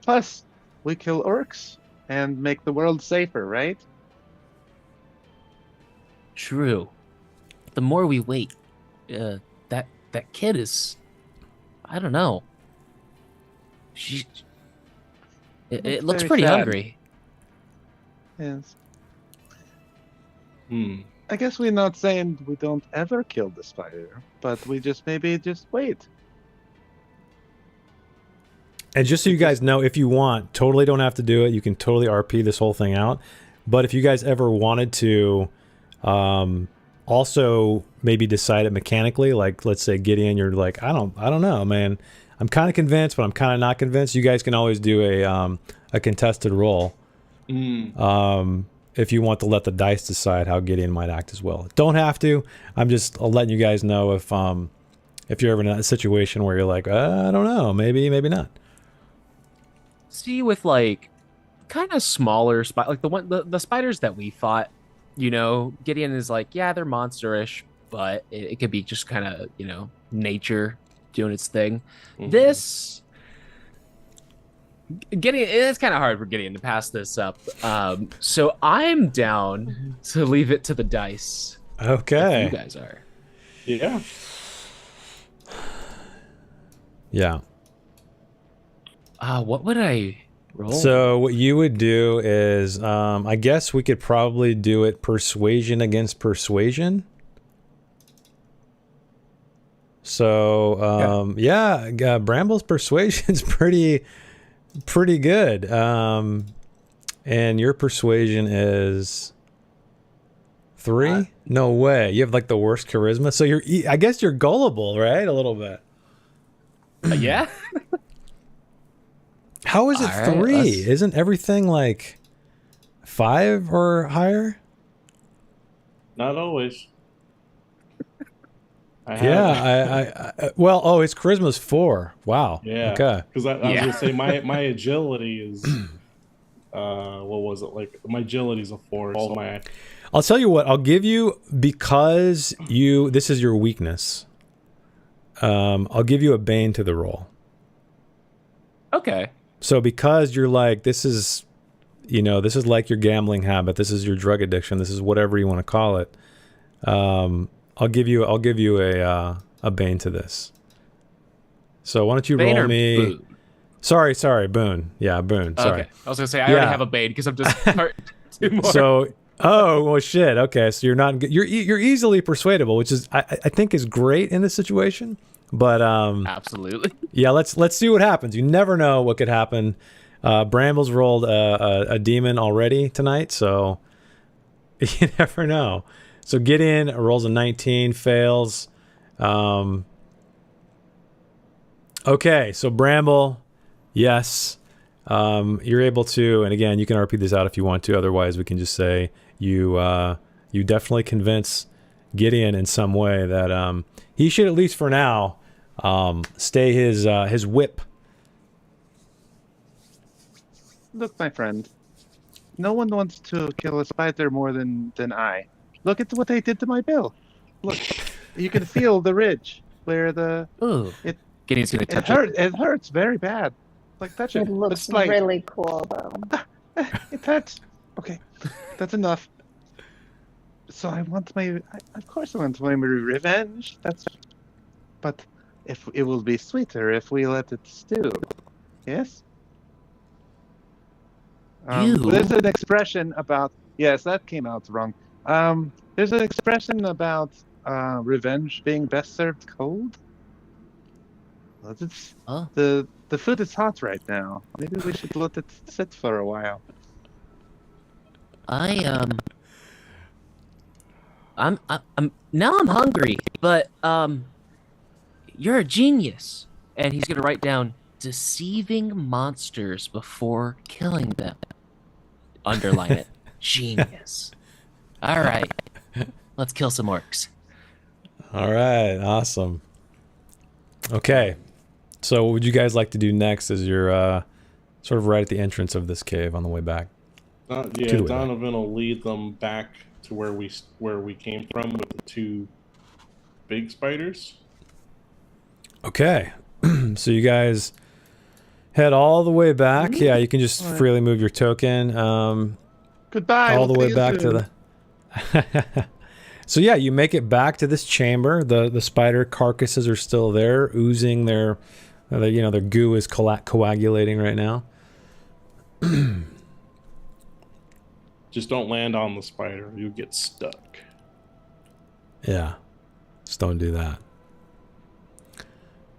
Plus, we kill orcs and make the world safer, right? True. The more we wait, that kid is, I don't know. It looks very pretty sad. hungry. Yes. I guess we're not saying we don't ever kill the spider, but we just wait. And just so you guys know, if you want, totally don't have to do it. You can totally RP this whole thing out. But if you guys ever wanted to also maybe decide it mechanically, like let's say Gideon, you're like, I don't know, man. I'm kind of convinced, but I'm kind of not convinced. You guys can always do a contested roll. If you want to let the dice decide how Gideon might act as well. Don't have to. I'm just letting you guys know if you're ever in a situation where you're like, I don't know, maybe not. See, with like kind of smaller like the spiders that we fought, Gideon is like, yeah, they're monsterish, but it could be just kind of, nature doing its thing. This it's kind of hard for Gideon to pass this up. So I'm down to leave it to the dice. Okay. If you guys are. Yeah. Yeah. What would I roll? So what you would do is, I guess we could probably do it persuasion against persuasion. So Bramble's persuasion's pretty good. And your persuasion is 3? No way. You have like the worst charisma. So I guess you're gullible, right? A little bit. Yeah. How is it All right, 3? let's- Isn't everything like 5 or higher? Not always. Well, his charisma's 4. Wow. Yeah. Okay. Because I was gonna say my agility is what was it like? My agility is a 4. So my I'll tell you what. I'll give you, because this is your weakness. I'll give you a bane to the roll. Okay. So because you're like, this is like your gambling habit. This is your drug addiction. This is whatever you want to call it. I'll give you a bane to this. So why don't you Bane roll or me? boon? Sorry, boon. Yeah, boon. Sorry. Okay. I was gonna say I already Yeah. have a bane because I'm just starting 2 more. So, well, shit. Okay, so you're not. You're easily persuadable, which is I think is great in this situation. But Absolutely. yeah, let's see what happens. You never know what could happen. Brambles rolled a demon already tonight, so you never know. So Gideon rolls a 19, fails. Okay, so Bramble, yes, you're able to, and again, you can RP this out if you want to. Otherwise, we can just say you definitely convince Gideon in some way that he should, at least for now, stay his whip. Look, my friend. No one wants to kill a spider more than I. Look at what they did to my bill. Look, you can feel the ridge where Ooh. Gideon's gonna it touch hurts. It hurts very bad. Like touch it. It looks It's like really cool, though. it hurts. Okay, that's enough. So I want of course I want my revenge. But if it will be sweeter if we let it stew. Yes. There's an expression about. Yes, that came out wrong. There's an expression about revenge being best served cold. Well, it's, Oh. the food is hot right now. Maybe we should let it sit for a while. I'm now I'm hungry, but you're a genius. And he's gonna write down deceiving monsters before killing them. Underline it. Genius. All right. Let's kill some orcs. All right, awesome. Okay, so what would you guys like to do next as you're sort of right at the entrance of this cave on the way back? yeah, To the way back. Donovan will lead them back to where we came from with the 2 big spiders. Okay, so you guys head all the way back. Yeah, you can just freely move your token. Goodbye. All the we'll way see you back soon. to the. So yeah, you make it back to this chamber. The spider carcasses are still there, oozing their goo is coagulating right now. Just don't land on the spider. You get stuck. Yeah, just don't do that.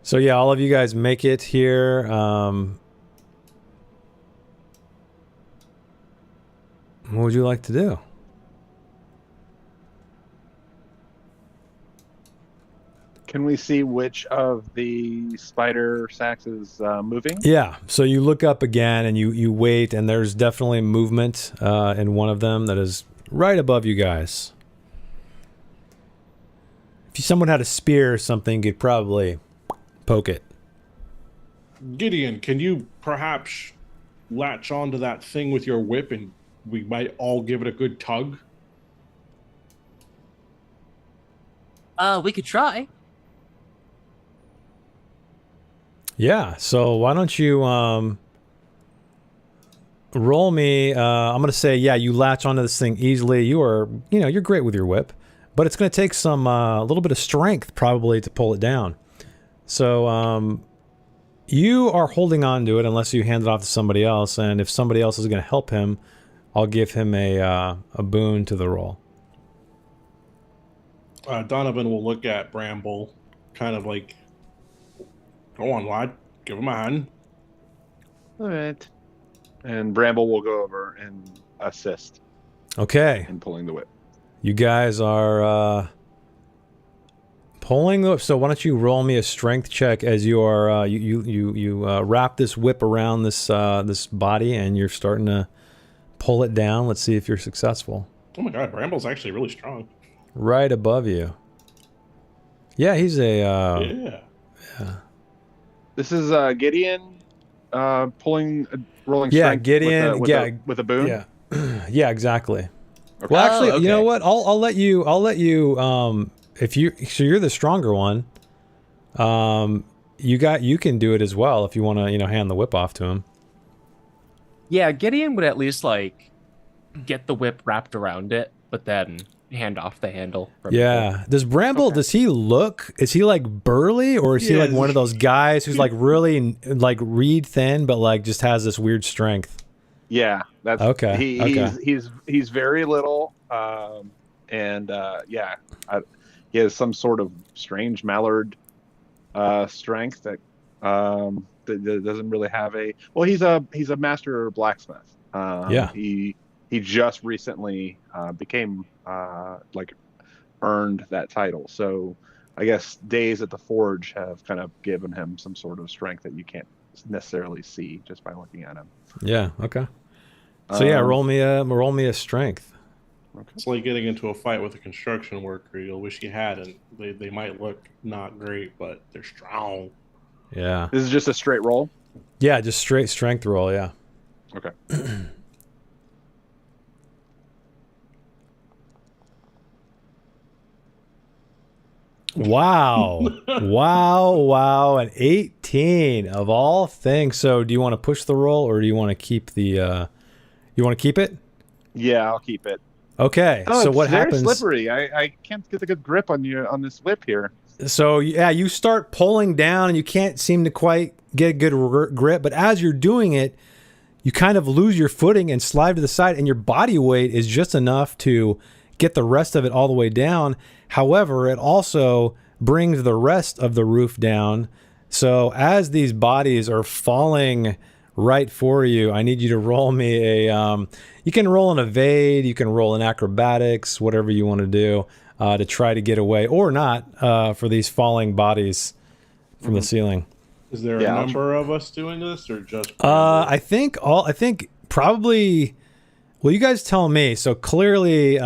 So yeah, all of you guys make it here. What would you like to do? Can we see which of the spider sacks is moving? Yeah, so you look up again and you wait, and there's definitely movement in one of them that is right above you guys. If someone had a spear or something, you could probably poke it. Gideon, can you perhaps latch onto that thing with your whip and we might all give it a good tug? We could try. Yeah, so why don't you roll me, I'm going to say, yeah, you latch onto this thing easily. You're great with your whip, but it's going to take some, a little bit of strength probably to pull it down. So you are holding on to it unless you hand it off to somebody else, and if somebody else is going to help him, I'll give him a boon to the roll. Donovan will look at Bramble, kind of like, go on, lad, give him a hand. All right. And Bramble will go over and assist Okay. in pulling the whip. You guys are pulling the whip. So why don't you roll me a strength check as you are you wrap this whip around this this body and you're starting to pull it down. Let's see if you're successful. Oh my god, Bramble's actually really strong. Right above you. Yeah, he's a Yeah. This is Gideon rolling yeah, strength Gideon, with a boon. Yeah. Yeah, exactly. Okay. Well, actually, okay. you know what? I'll let you if you so you're the stronger one. You can do it as well if you want to, hand the whip off to him. Yeah, Gideon would at least like get the whip wrapped around it, but then hand off the handle. From Yeah. Does Bramble, Okay. does he look, is he like burly, or is he like one of those guys who's like really like reed thin, but like just has this weird strength? Yeah, that's Okay, He's very little, and he has some sort of strange mallard strength that that doesn't really have a. Well, he's a master blacksmith. Yeah. He just recently became earned that title. So I guess days at the forge have kind of given him some sort of strength that you can't necessarily see just by looking at him. Yeah. Okay. So yeah, roll me a strength. It's like getting into a fight with a construction worker. You'll wish you hadn't. They might look not great, but they're strong. Yeah. This is just a straight roll. Yeah, just straight strength roll. Yeah. Okay. Wow. wow. An 18 of all things. So do you want to push the roll or do you want to keep the you want to keep it? Yeah, I'll keep it. Okay. Oh, so it's what very happens? slippery. I can't get a good grip on this whip here. So yeah, you start pulling down and you can't seem to quite get a good grip, but as you're doing it, you kind of lose your footing and slide to the side, and your body weight is just enough to get the rest of it all the way down. However, it also brings the rest of the roof down. So as these bodies are falling right for you, I need you to roll me a you can roll an evade, you can roll an acrobatics, whatever you want to do to try to get away, or not, for these falling bodies from the ceiling. Is there a number of us doing this, or just? I think probably. Well, you guys tell me. So clearly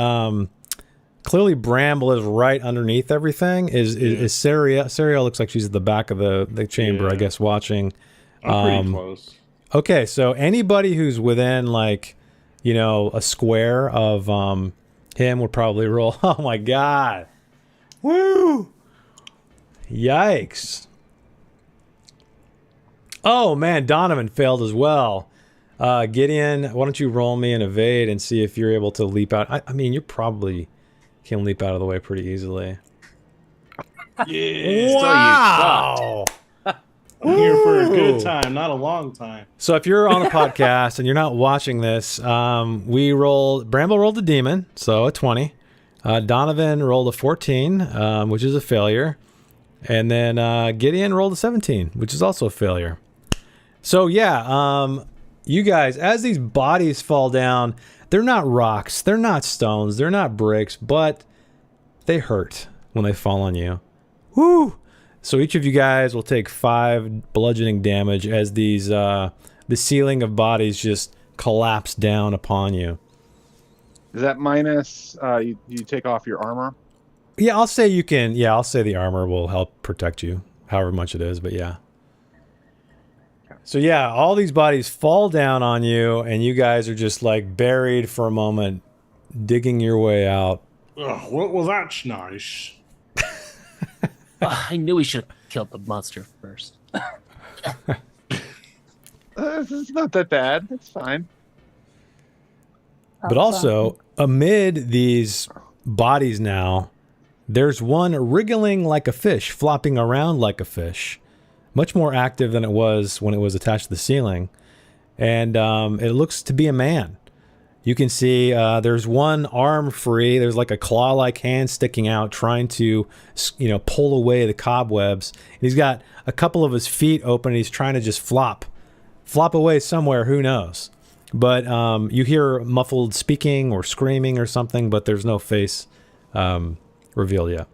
Bramble is right underneath everything. Is Saria? Saria looks like she's at the back of the chamber, I guess, watching. I'm pretty close. Okay, so anybody who's within a square of him would probably roll. Oh my god! Woo! Yikes! Oh man, Donovan failed as well. Gideon, why don't you roll me an evade and see if you're able to leap out? I mean, you probably can leap out of the way pretty easily. Yeah. Wow! I'm here for a good time, not a long time. So if you're on a podcast and you're not watching this, Bramble rolled a demon, so a 20. Donovan rolled a 14, which is a failure. And then Gideon rolled a 17, which is also a failure. So yeah, you guys, as these bodies fall down, they're not rocks, they're not stones, they're not bricks, but they hurt when they fall on you. Woo! So each of you guys will take 5 bludgeoning damage as these the ceiling of bodies just collapse down upon you. Is that minus? You take off your armor. Yeah, I'll say you can. Yeah, I'll say the armor will help protect you, however much it is. But yeah. So yeah, all these bodies fall down on you, and you guys are just like buried for a moment, digging your way out. Ugh, what was that nice? I knew we should have killed the monster first. It's not that bad. It's fine. But also, amid these bodies now, there's one wriggling like a fish, flopping around like a fish. much more active than it was when it was attached to the ceiling. And it looks to be a man. You can see there's one arm free. There's like a claw-like hand sticking out, trying to, pull away the cobwebs. And he's got a couple of his feet open, and he's trying to just flop away somewhere. Who knows? But you hear muffled speaking or screaming or something, but there's no face revealed yet.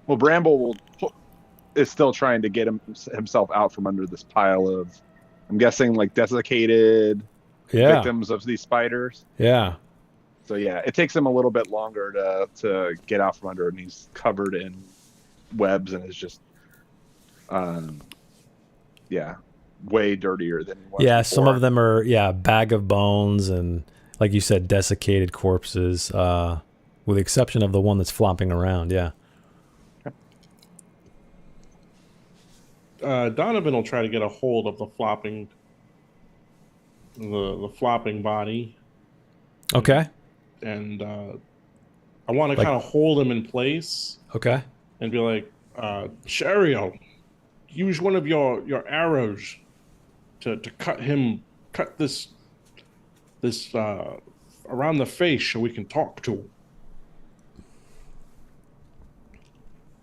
Well, Bramble is still trying to get himself out from under this pile of, I'm guessing, like desiccated victims of these spiders. Yeah. So yeah, it takes him a little bit longer to get out from under, and he's covered in webs and is just, way dirtier than he was before. Some of them are bag of bones and, like you said, desiccated corpses. With the exception of the one that's flopping around. Yeah. Donovan will try to get a hold of the flopping body. Okay. And I want to kind of hold him in place. Okay. And be like, Cherio, use one of your arrows to cut this around the face so we can talk to him.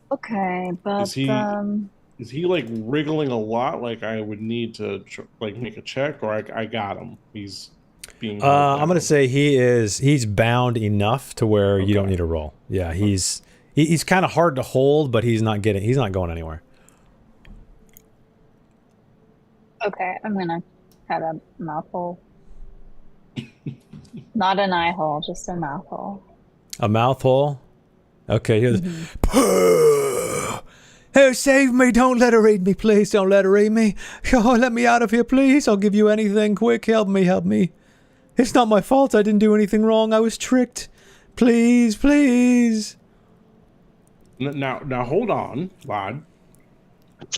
Okay, but is he like wriggling a lot? Like I would need to make a check, or I got him. He's being. I'm gonna say he's bound enough to where you don't need to roll. Yeah, he's kind of hard to hold, but he's not going anywhere. okay, I'm gonna cut a mouth hole. Not an eye hole, just a mouth hole. A mouth hole. Okay. Here's. Oh, save me! Don't let her eat me, please. Don't let her eat me. Oh, let me out of here, please. I'll give you anything. Quick, help me, help me. It's not my fault. I didn't do anything wrong. I was tricked. Please, please. Now hold on, lad.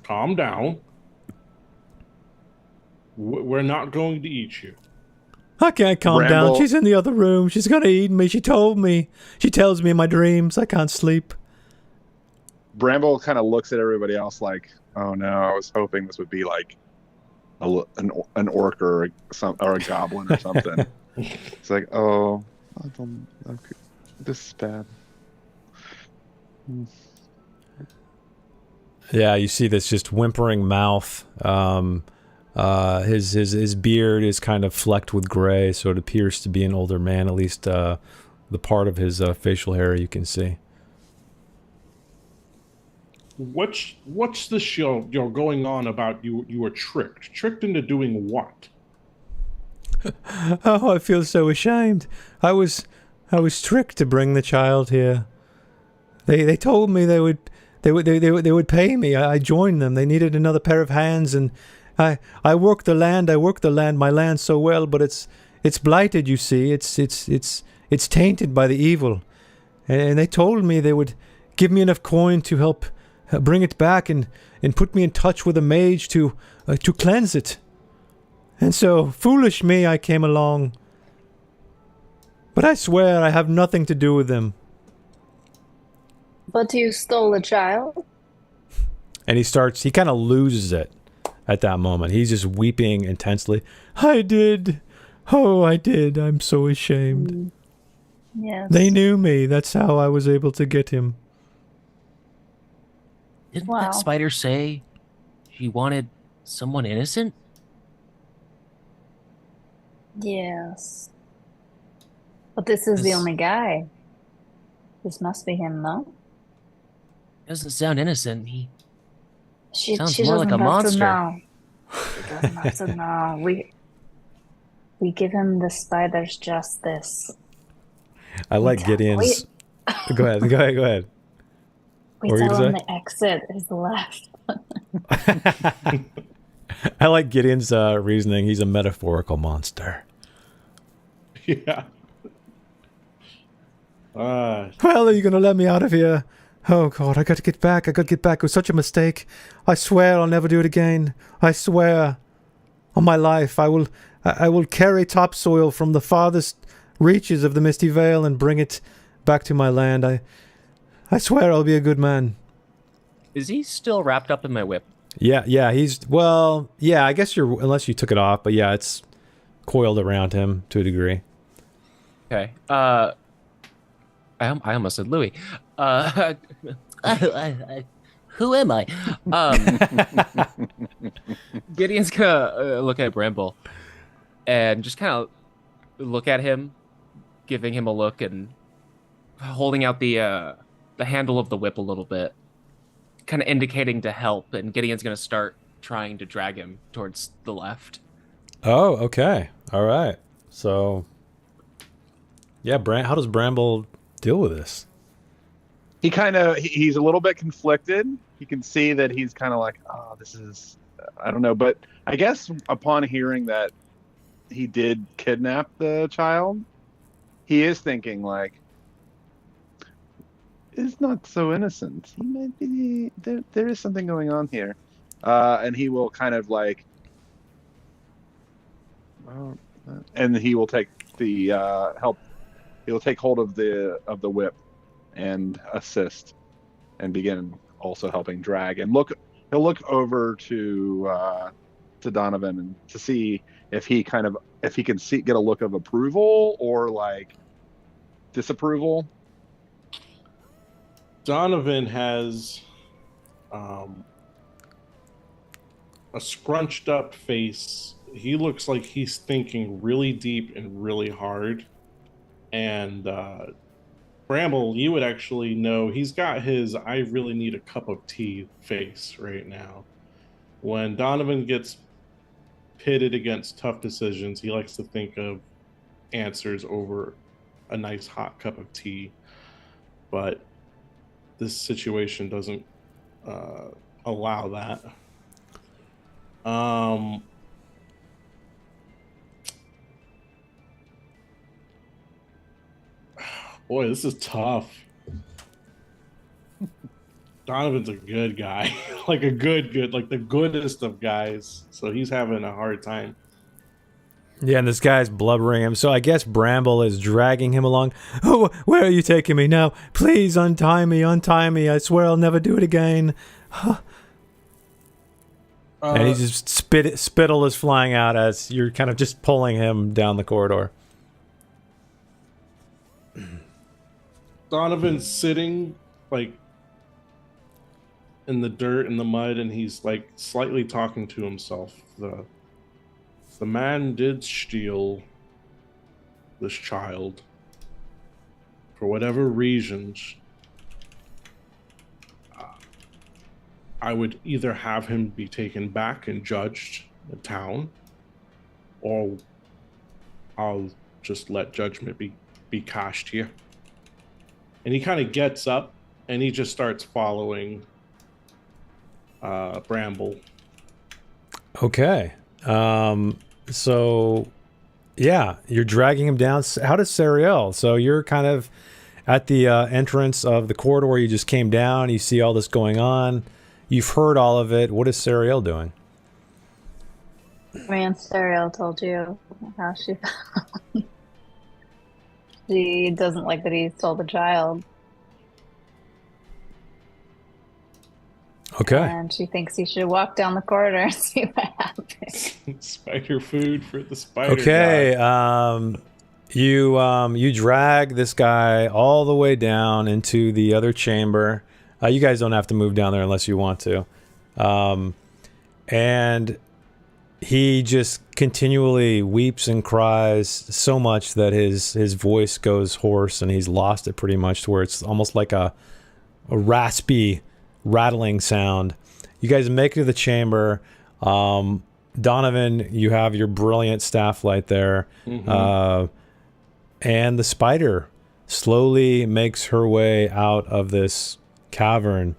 Calm down. We're not going to eat you. I can't calm down. She's in the other room. She's gonna eat me. She told me. She tells me in my dreams. I can't sleep. Bramble kind of looks at everybody else like, "Oh no, I was hoping this would be like an orc or a goblin or something." It's like, "Oh, I don't. Okay, this is bad." Yeah, you see this just whimpering mouth. His beard is kind of flecked with gray, so it appears to be an older man. At least the part of his facial hair you can see. What's this you're going on about? You were tricked into doing what? Oh, I feel so ashamed. I was tricked to bring the child here. They told me they would pay me. I joined them. They needed another pair of hands, and I worked the land. My land so well, but it's blighted. You see, it's tainted by the evil, and they told me they would give me enough coin to help bring it back and put me in touch with a mage to cleanse it. And so, foolish me, I came along. But I swear I have nothing to do with them. But you stole a child? And he kind of loses it at that moment. He's just weeping intensely. I did. Oh, I did. I'm so ashamed. Yes. They knew me. That's how I was able to get him. Didn't that spider say she wanted someone innocent? Yes. But this is the only guy. This must be him, no? Doesn't sound innocent. He sounds she more like a monster. She doesn't have to know. We give him the spider's justice. I like Gideon's. Go ahead. We tell him the exit is the left. I like Gideon's reasoning. He's a metaphorical monster. Yeah. Well, are you going to let me out of here? Oh, God, I got to get back. It was such a mistake. I swear I'll never do it again. I swear. On my life, I will carry topsoil from the farthest reaches of the Misty Vale and bring it back to my land. I swear I'll be a good man. Is he still wrapped up in my whip? Yeah, I guess unless you took it off, but yeah, it's coiled around him to a degree. Okay. I almost said Louis. Who am I? Gideon's gonna look at Bramble and just kind of look at him, giving him a look and holding out the handle of the whip a little bit, kind of indicating to help. And Gideon's gonna start trying to drag him towards the left. Oh, okay. All right. So, yeah, how does Bramble deal with this? He's a little bit conflicted. You can see that he's kind of like, oh, this is, I don't know. But I guess upon hearing that he did kidnap the child, he is thinking like, it's not so innocent. He might be, there is something going on here. And he will kind of like, and he will take the help. He'll take hold of the whip and assist, and begin also helping drag. And he'll look over to Donovan and to see if he can get a look of approval or like disapproval. Donovan has a scrunched up face. He looks like he's thinking really deep and really hard. And Bramble, you would actually know he's got his I really need a cup of tea face right now. When Donovan gets pitted against tough decisions, he likes to think of answers over a nice hot cup of tea. But this situation doesn't allow that. Boy, this is tough. Donovan's a good guy. Like a good, like the goodest of guys. So he's having a hard time. Yeah, and this guy's blubbering him. So I guess Bramble is dragging him along. Oh, where are you taking me now? Please untie me, untie me. I swear I'll never do it again. And he just spittle is flying out as you're kind of just pulling him down the corridor. Donovan's sitting like in the dirt and the mud, and he's like slightly talking to himself. The man did steal this child for whatever reasons. I would either have him be taken back and judged in town, or I'll just let judgment be cast here. And he kind of gets up and he just starts following Bramble. Okay. So, yeah, you're dragging him down. How does Sariel? So you're kind of at the entrance of the corridor. You just came down. You see all this going on. You've heard all of it. What is Sariel doing? I mean, Sariel told you how she felt. She doesn't like that he stole the child. Okay. And she thinks he should walk down the corridor and see what happens. Spider food for the spider. Okay. God. You drag this guy all the way down into the other chamber. You guys don't have to move down there unless you want to. And he just continually weeps and cries so much that his voice goes hoarse, and he's lost it pretty much to where it's almost like a raspy rattling sound. You guys make it to the chamber. Donovan, you have your brilliant staff light there. Mm-hmm. And the spider slowly makes her way out of this cavern.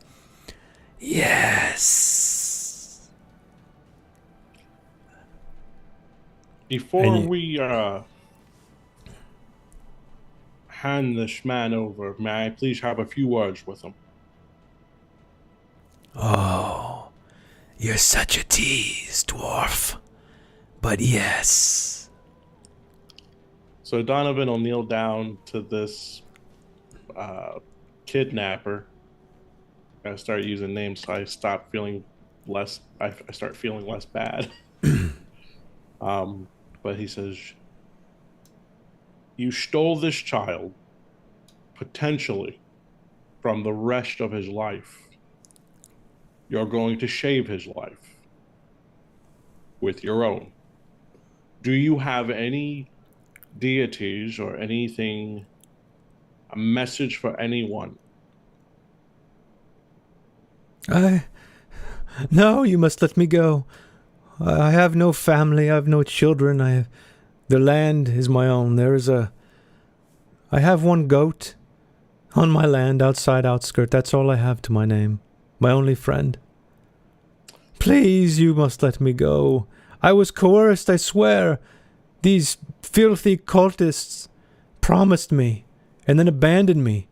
Yes. Before we hand this man over, may I please have a few words with him? Oh, you're such a tease, dwarf. But yes. So Donovan will kneel down to this kidnapper. I start using names, so I stop feeling less. I start feeling less bad. But he says, "You stole this child, potentially, from the rest of his life. You're going to shave his life with your own. Do you have any deities or anything, a message for anyone?" No, you must let me go. I have no family, I have no children, the land is my own. I have one goat on my land, outskirt. That's all I have to my name. My only friend. Please, you must let me go. I was coerced, I swear. These filthy cultists promised me and then abandoned me.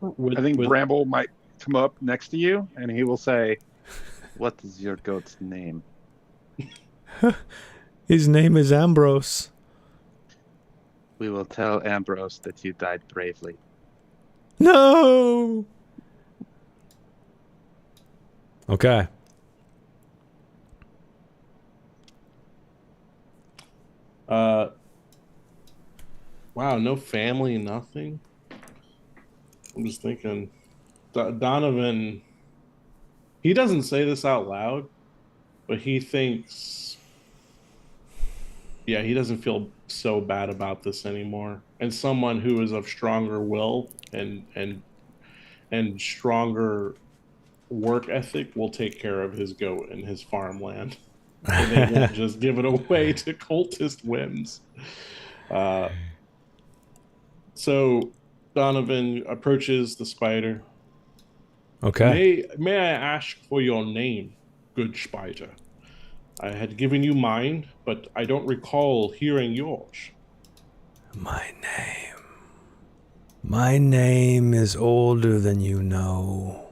I think Bramble might come up next to you, and he will say, "What is your goat's name?" His name is Ambrose. "We will tell Ambrose that you died bravely." No! Okay. Wow, no family, nothing. I'm just thinking, Donovan, he doesn't say this out loud, but he thinks, yeah, he doesn't feel so bad about this anymore. And someone who is of stronger will and stronger work ethic will take care of his goat and his farmland. And they won't just give it away to cultist whims. So Donovan approaches the spider. Okay. May I ask for your name, good spider? I had given you mine, but I don't recall hearing yours. My name is older than you know.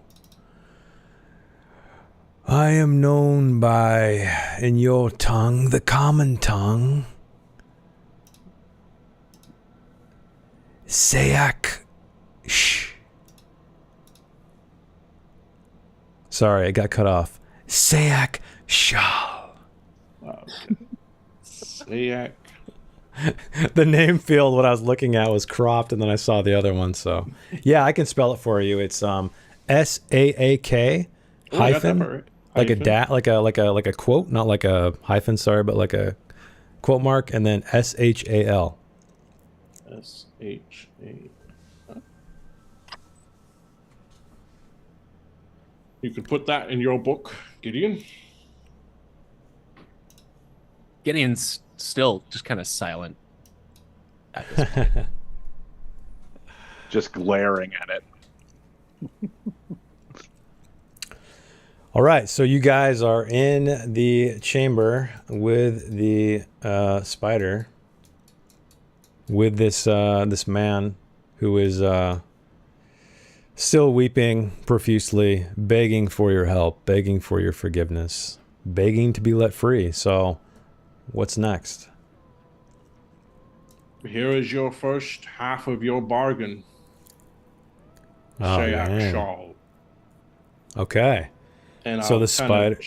I am known by, in your tongue, the common tongue, Sayak. Shh. Sorry, I got cut off. Sayak Shah. Okay. Sayak. The name field, what I was looking at, was cropped, and then I saw the other one. So, yeah, I can spell it for you. It's SAAK hyphen, like a quote, not like a hyphen. Sorry, but like a quote mark, and then SHAL. SHA. You could put that in your book, Gideon. Gideon's still just kind of silent at this point. Just glaring at it. All right, so you guys are in the chamber with the spider, with this this man who is still weeping profusely, begging for your help, begging for your forgiveness, begging to be let free. So, what's next? Here is your first half of your bargain. Oh, Shayak man. Shawl. Okay. And So I'll the spider-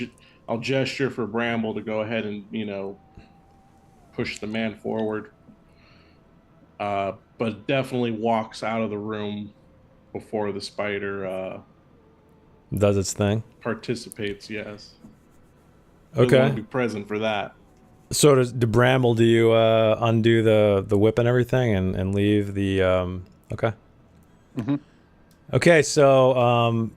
I'll gesture for Bramble to go ahead and, push the man forward. But definitely walks out of the room before the spider Does its thing. participates, yes. Doesn't Okay. want to be present for that. So do Bramble, do you undo the whip and everything and leave the okay. Mm-hmm. Okay, so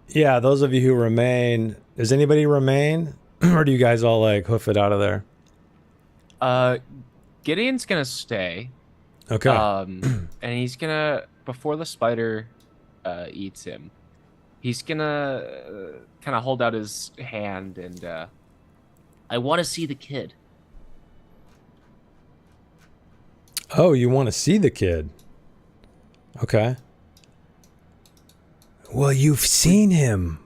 yeah, those of you who remain, does anybody remain? Or do you guys all like hoof it out of there? Gideon's gonna stay. Okay. And he's gonna, before the spider eats him, he's gonna kind of hold out his hand and I want to see the kid. Oh, you want to see the kid? Okay. Well, you've seen him,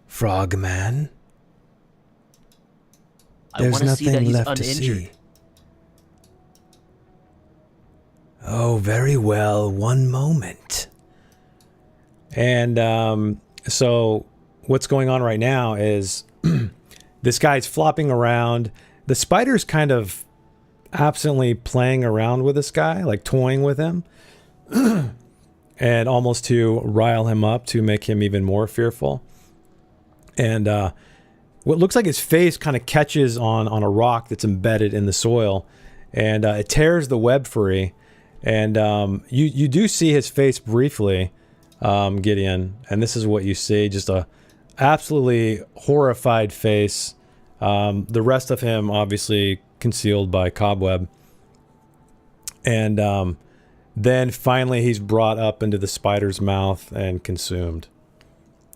Frogman. I want to see that he's uninjured. Oh, very well. One moment. And so what's going on right now is this guy's flopping around. The spider's kind of absently playing around with this guy, like toying with him, and almost to rile him up to make him even more fearful. And what looks like his face kind of catches on a rock that's embedded in the soil, and it tears the web free. And you do see his face briefly, Gideon, and this is what you see: just a absolutely horrified face. The rest of him obviously concealed by cobweb. And then finally he's brought up into the spider's mouth and consumed.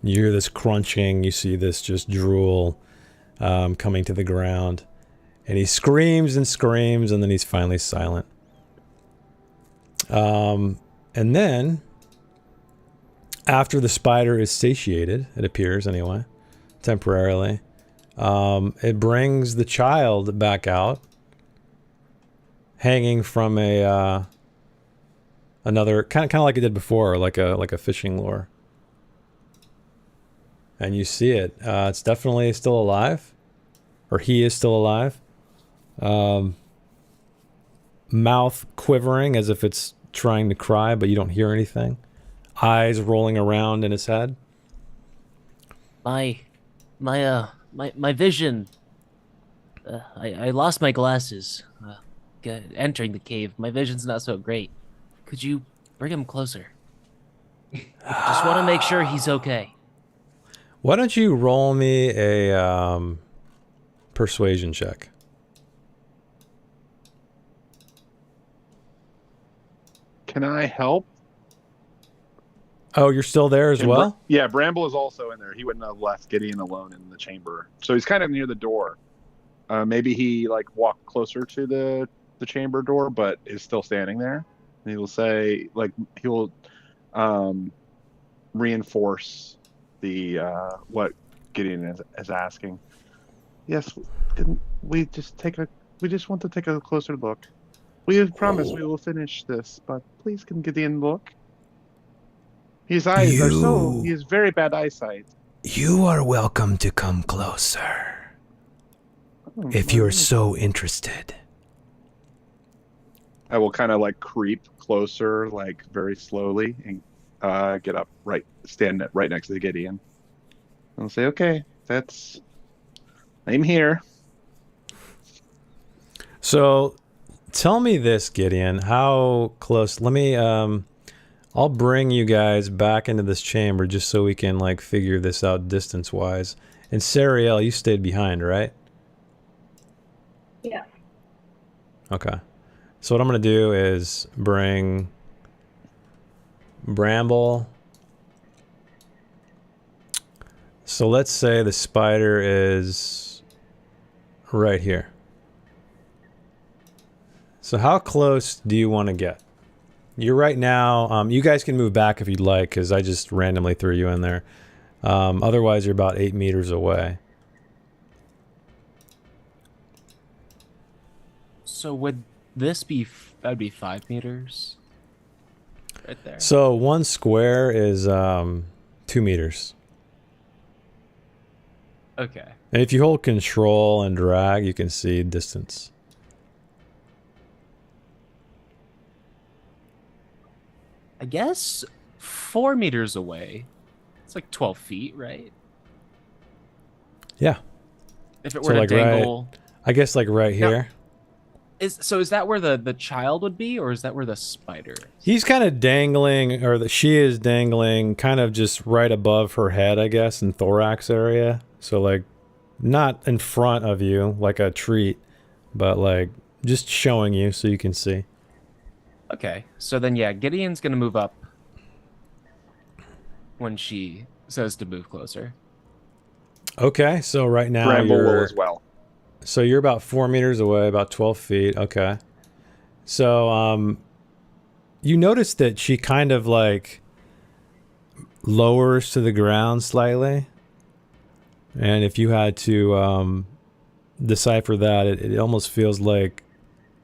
You hear this crunching, you see this just drool coming to the ground. And he screams and screams, and then he's finally silent. And then, after the spider is satiated, it appears anyway, temporarily, it brings the child back out, hanging from a another kind of like it did before, like a fishing lure. And you see it. It's definitely still alive, or he is still alive. Mouth quivering as if it's trying to cry, but you don't hear anything. Eyes rolling around in his head. My vision. I lost my glasses. Entering the cave, my vision's not so great. Could you bring him closer? Just want to make sure he's okay. Why don't you roll me a persuasion check? Can I help? Oh, you're still there as well? Yeah, Bramble is also in there. He wouldn't have left Gideon alone in the chamber. So he's kind of near the door. Maybe he walked closer to the chamber door, but is still standing there. And he will say, he will reinforce the what Gideon is asking. Yes, we just want to take a closer look. We have promised we will finish this, but please can Gideon look? His eyes he has very bad eyesight. You are welcome to come closer. If you're so interested. I will kind of creep closer, very slowly, and get up stand right next to Gideon. I'll say, okay, I'm here. So, tell me this, Gideon. How close? Let me, I'll bring you guys back into this chamber just so we can, figure this out distance-wise. And Sariel, you stayed behind, right? Yeah. Okay. So what I'm going to do is bring Bramble. So let's say the spider is right here. So how close do you want to get? You're right now, you guys can move back if you'd like, because I just randomly threw you in there. Otherwise, you're about 8 meters away. So would this be, that'd be 5 meters? Right there. So 1 square is 2 meters. Okay. And if you hold control and drag, you can see distance. I guess 4 meters away. It's 12 feet, right? Yeah. If it were to dangle. Right, I guess right here. Is that where the child would be, or is that where the spider is? He's kind of dangling, or she is dangling kind of just right above her head, I guess, in thorax area. So not in front of you like a treat, but just showing you so you can see. Okay, so then yeah, Gideon's gonna move up when she says to move closer. Okay, so right now Bramble will as well. So you're about 4 meters away, about 12 feet. Okay. So you notice that she kind of lowers to the ground slightly. And if you had to decipher that, it almost feels like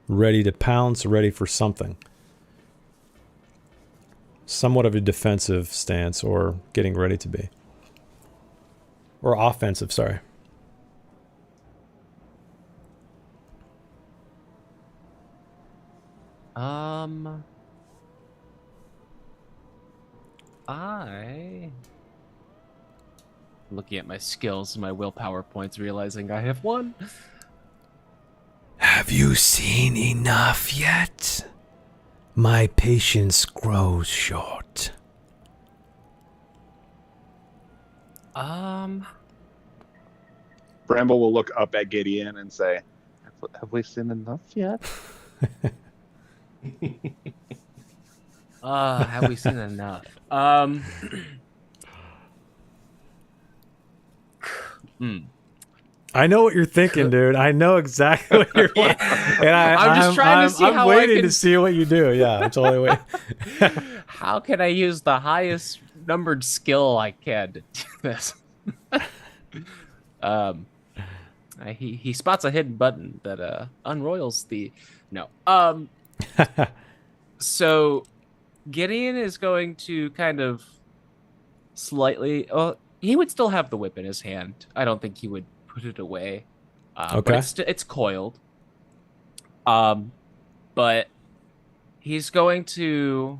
ready to pounce, ready for something. somewhat of a defensive stance or getting ready to be. Or offensive, sorry. Looking at my skills and my willpower points, realizing I have one. Have you seen enough yet? My patience grows short. Bramble will look up at Gideon and say, "Have we seen enough yet?" Have we seen enough? I know what you're thinking, dude. I know exactly what you're thinking. And I'm just trying to see how I waiting can- to see what you do. Yeah, I'm totally waiting. How can I use the highest numbered skill I can to do this? He spots a hidden button that unroyals the So Gideon is going to kind of slightly he would still have the whip in his hand. I don't think he would put it away. Okay. But it's coiled. But he's going to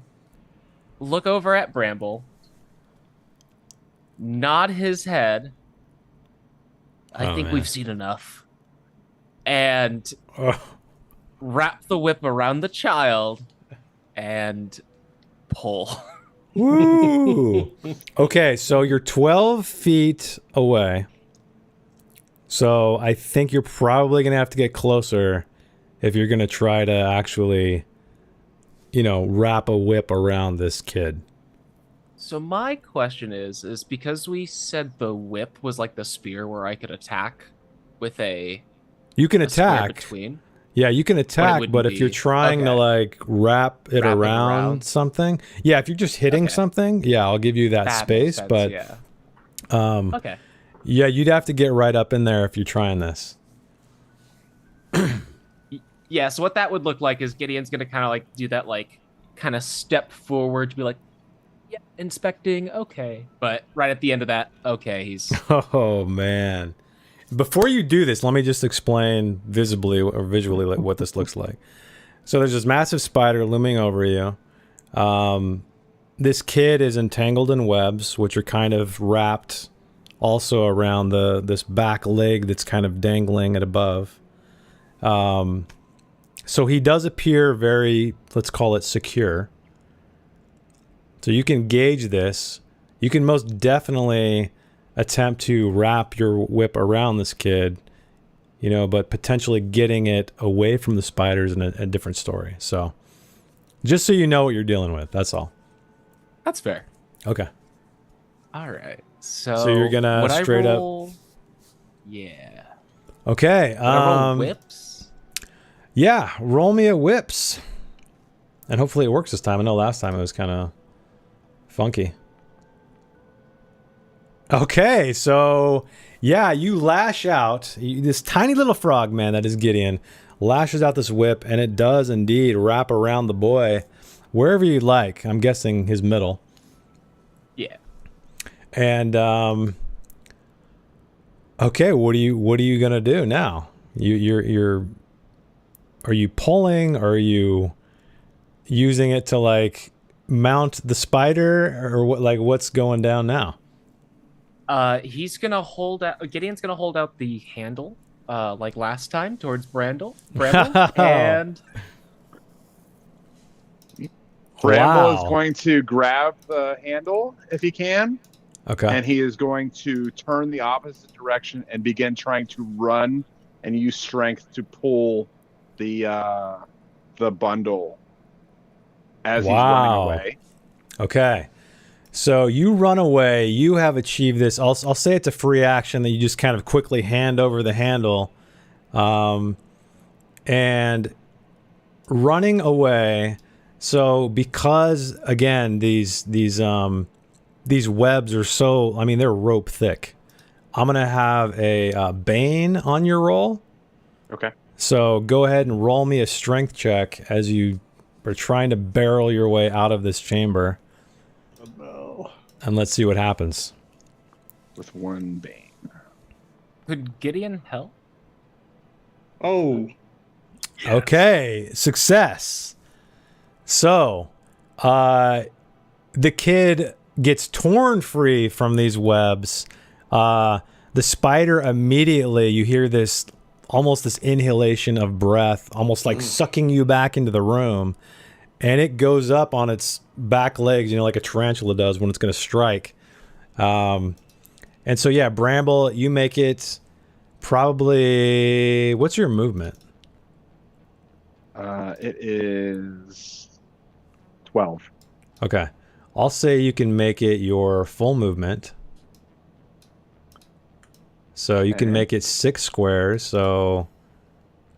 look over at Bramble, nod his head. I think man. we've seen enough. And Oh. wrap the whip around the child and pull. Woo! Okay, so you're 12 feet away. So I think you're probably going to have to get closer if you're going to try to actually, wrap a whip around this kid. So my question is because we said the whip was like the spear where I could attack with a You can square attack. between. Yeah, you can attack, wouldn't but if you're be- trying to okay. wrap it around around. something, yeah, if you're just hitting Okay. something, yeah, I'll give you that That space. makes sense, But yeah. Okay. yeah, you'd have to get right up in there if you're trying this. Yeah, so what that would look like is Gideon's gonna kind of like do that kind of step forward to be like, yeah, inspecting, okay. But right at the end of that, okay, he's Oh man! Before you do this, let me just explain visibly or visually what this looks like. So there's this massive spider looming over you. This kid is entangled in webs, which are kind of wrapped also around this back leg that's kind of dangling at above. So he does appear very, let's call it secure. So you can gauge this. You can most definitely attempt to wrap your whip around this kid, but potentially getting it away from the spiders in a different story. So just so you know what you're dealing with, that's all. that's fair. Okay. All right. So you're gonna would straight I up- roll... Yeah. Okay. Would I roll whips? Yeah, roll me a whips. And hopefully it works this time. I know last time it was kind of funky. Okay, so yeah, you lash out. This tiny little frog man that is Gideon lashes out this whip, and it does indeed wrap around the boy wherever you like. I'm guessing his middle. Yeah. And okay, what are you gonna do now? Are you pulling? Are you using it to mount the spider, or what? What's going down now? He's gonna hold out. Gideon's gonna hold out the handle, like last time, towards Bramble, and Bramble Wow. is going to grab the handle if he can, Okay. and he is going to turn the opposite direction and begin trying to run and use strength to pull the bundle as he's running away. Okay. So you run away. You have achieved this. I'll say it's a free action that you just kind of quickly hand over the handle, and running away. So because again these webs are so, they're rope thick. I'm gonna have a Bane on your roll. Okay. So go ahead and roll me a strength check as you are trying to barrel your way out of this chamber and let's see what happens. With 1 bane. Could Gideon help? Oh, Okay, success. So, the kid gets torn free from these webs. The spider immediately, you hear this, almost this inhalation of breath, almost like sucking you back into the room. And it goes up on its back legs, like a tarantula does when it's going to strike. And so, yeah, Bramble, you make it probably, what's your movement? It is 12. Okay. I'll say you can make it your full movement. So you can make it 6 squares. So,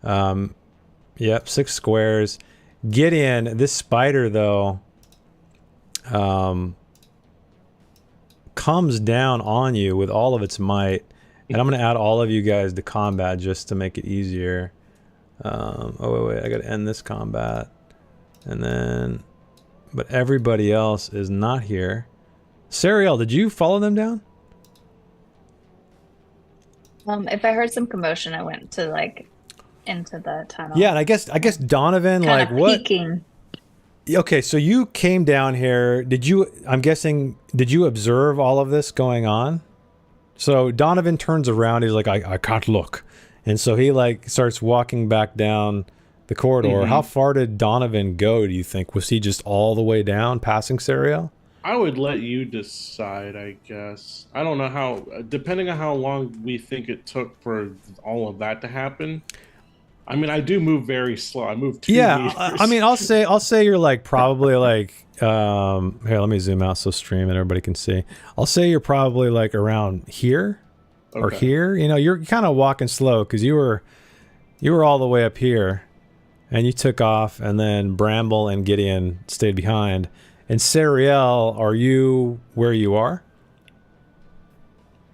yep, 6 squares. Gideon, this spider, though, comes down on you with all of its might. And I'm going to add all of you guys to combat just to make it easier. Oh, wait, I got to end this combat. And then, but everybody else is not here. Sariel, did you follow them down? If I heard some commotion, I went to into the tunnel. Yeah, and I guess Donovan, Kinda like what? peeking. Okay, so you came down here. Did you observe all of this going on? So Donovan turns around. He's like, I can't look. And so he starts walking back down the corridor. Mm-hmm. How far did Donovan go, do you think? Was he just all the way down, passing Sariel? I would let you decide, I guess. I don't know how, depending on how long we think it took for all of that to happen. I mean, I do move very slow. I move 2 meters. I mean, I'll say you're probably here, let me zoom out so stream and everybody can see. I'll say you're probably around here or here. You're kind of walking slow because you were all the way up here and you took off, and then Bramble and Gideon stayed behind. And Sariel, are you where you are?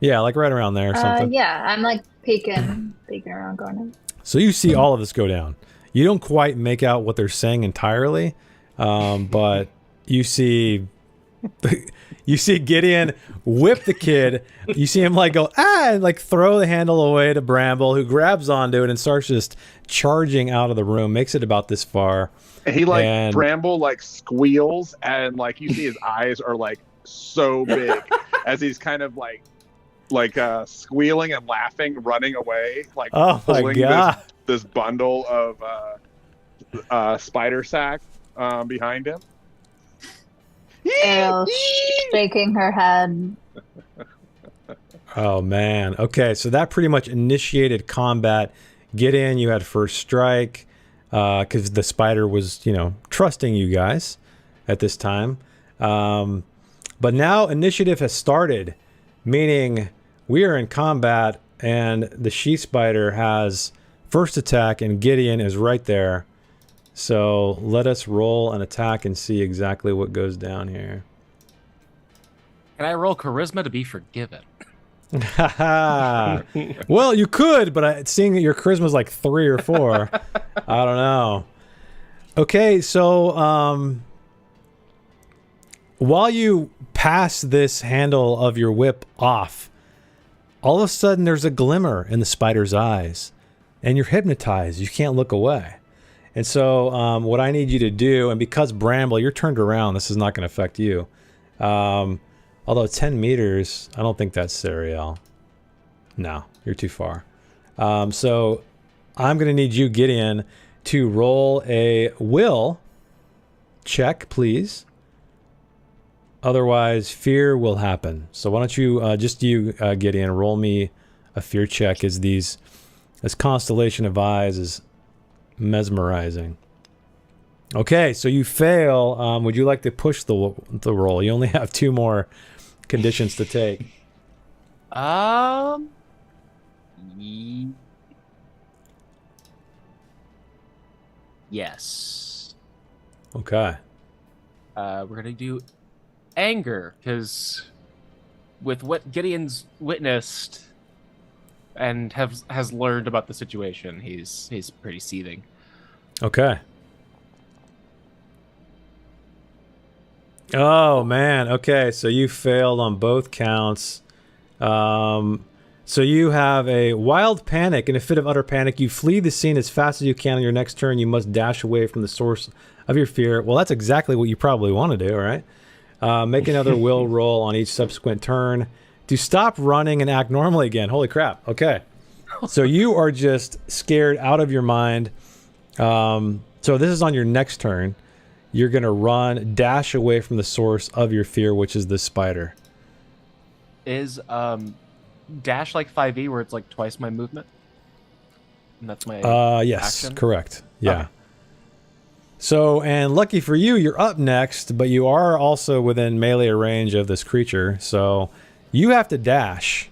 Yeah, right around there or something. Yeah, I'm peeking around going. So you see all of this go down. You don't quite make out what they're saying entirely, but you see Gideon whip the kid. You see him go and throw the handle away to Bramble, who grabs onto it and starts just charging out of the room. Makes it about this far. He Bramble squeals, and you see his eyes are so big as he's kind of squealing and laughing, running away, oh my pulling God. This bundle of spider sack behind him. Ariel shaking her head. Oh man. Okay, so that pretty much initiated combat. Get in. You had first strike because the spider was, trusting you guys at this time. But now initiative has started, meaning we are in combat, and the she spider has first attack, and Gideon is right there. So let us roll an attack and see exactly what goes down here. Can I roll charisma to be forgiven? Well, you could, but seeing that your charisma is 3 or 4, I don't know. Okay, so while you pass this handle of your whip off, all of a sudden there's a glimmer in the spider's eyes, and you're hypnotized. You can't look away. And so what I need you to do, and because Bramble, you're turned around, this is not going to affect you. Although 10 meters, I don't think that's Sariel. No, you're too far. So I'm going to need you, Gideon, to roll a will check, please. Otherwise, fear will happen. So why don't you, Gideon, roll me a fear check as this constellation of eyes is mesmerizing. Okay, so you fail. Would you like to push the roll? You only have 2 more conditions to take. Yes. Okay. We're gonna do anger, because with what Gideon's witnessed and has learned about the situation, he's pretty seething. Okay. Oh man. Okay, so you failed on both counts. So you have a wild panic. In a fit of utter panic, you flee the scene as fast as you can. On your next turn, you must dash away from the source of your fear. Well, that's exactly what you probably want to do, right? Make another will roll on each subsequent turn to stop running and act normally again. Holy crap. Okay. So you are just scared out of your mind. So this is on your next turn. You're going to run, dash away from the source of your fear, which is the spider. Is dash like 5e where it's like twice my movement? And that's my yes, action? correct. Yeah. Okay. So, and lucky for you, you're up next, but you are also within melee range of this creature. So you have to dash.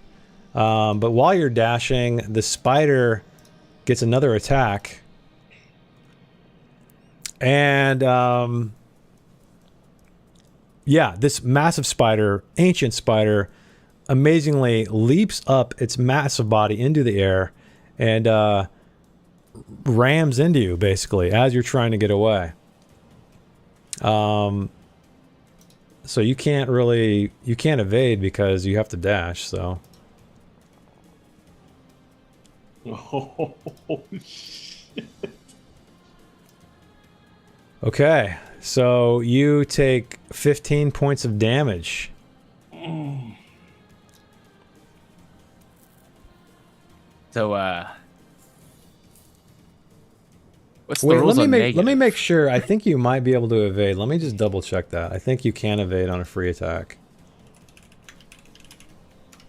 But while you're dashing, the spider gets another attack. And yeah, this massive spider, ancient spider, amazingly leaps up its massive body into the air and rams into you basically as you're trying to get away. So you can't evade because you have to dash. So Oh, shit. okay, so you take 15 points of damage. So, what's the Wait, rules on let me negative? make sure. I think you might be able to evade. Let me just double check that. I think you can evade on a free attack.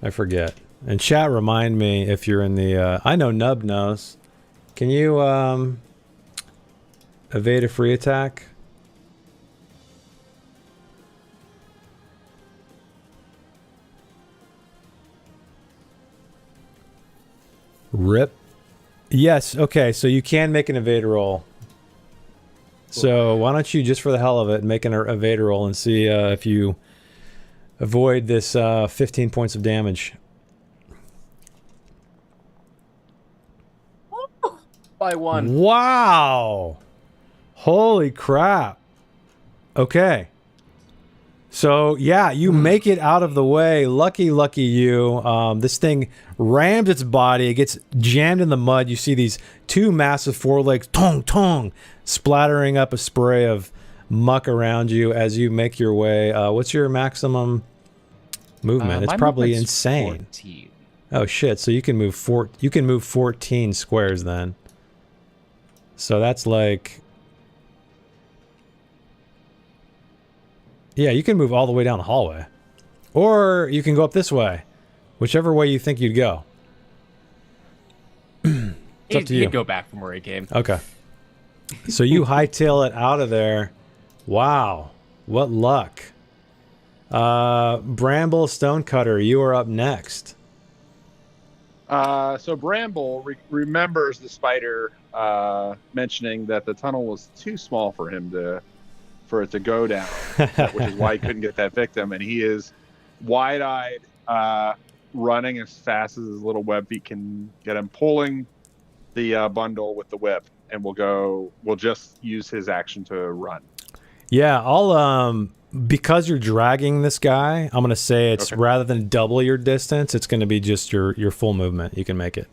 I forget. And chat, remind me if you're in the. I know Nub knows. Can you evade a free attack? Rip. Yes, okay, so you can make an evade roll. So why don't you, just for the hell of it, make an evade roll and see if you avoid this 15 points of damage. By 1. Wow! Holy crap. Okay. So, yeah, you make it out of the way. Lucky you. This thing rams its body. It gets jammed in the mud. You see these two massive forelegs, tong, tong, splattering up a spray of muck around you as you make your way. What's your maximum movement? It's My probably movement's insane. 14. Oh, shit. So you can move 14 squares then. So that's like... Yeah, you can move all the way down the hallway. Or you can go up this way. Whichever way you think you'd go. It's up to you. He'd go back from where he came. Okay. So you hightail it out of there. Wow. What luck. Bramble Stonecutter, you are up next. So Bramble remembers the spider mentioning that the tunnel was too small for it to go down, which is why he couldn't get that victim. And he is wide-eyed, running as fast as his little web feet can get him, pulling the bundle with the whip, and we'll just use his action to run. Yeah, I'll because you're dragging this guy, I'm gonna say it's Okay. rather than double your distance, it's gonna be just your full movement. You can make it.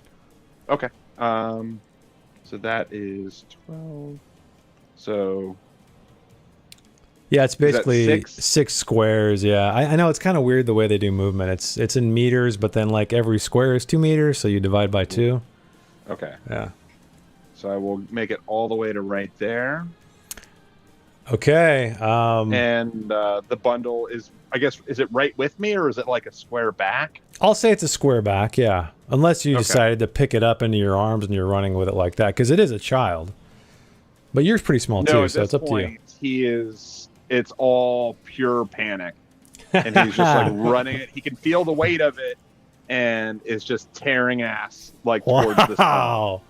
Okay. So that is 12. So Yeah, it's that basically 6? 6 squares. Yeah, I know it's kind of weird the way they do movement. It's in meters, but then like every square is 2 meters, so you divide by 2. okay. Yeah. So I will make it all the way to right there. Okay. And the bundle is it right with me, or is it like a square back? I'll say it's a square back. Yeah, unless you Okay. decided to pick it up into your arms and you're running with it like that, because it is a child. But yours pretty small No, too, at so this it's up to you. point, it's all pure panic. And he's just like running it. He can feel the weight of it and is just tearing ass like towards this tunnel. Wow.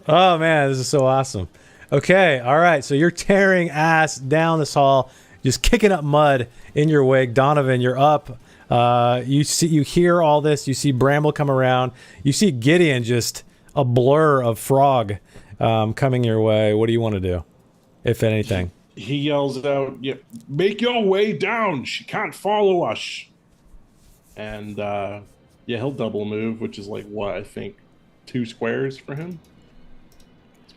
Oh man, this is so awesome. Okay, all right. So you're tearing ass down this hall, just kicking up mud in your wake. Donovan, you're up. You hear all this. You see Bramble come around. You see Gideon, just a blur of frog coming your way. What do you want to do, if anything? he yells out, yeah, make your way down. She can't follow us. And yeah, he'll double move, which is like what, I think 2 squares for him.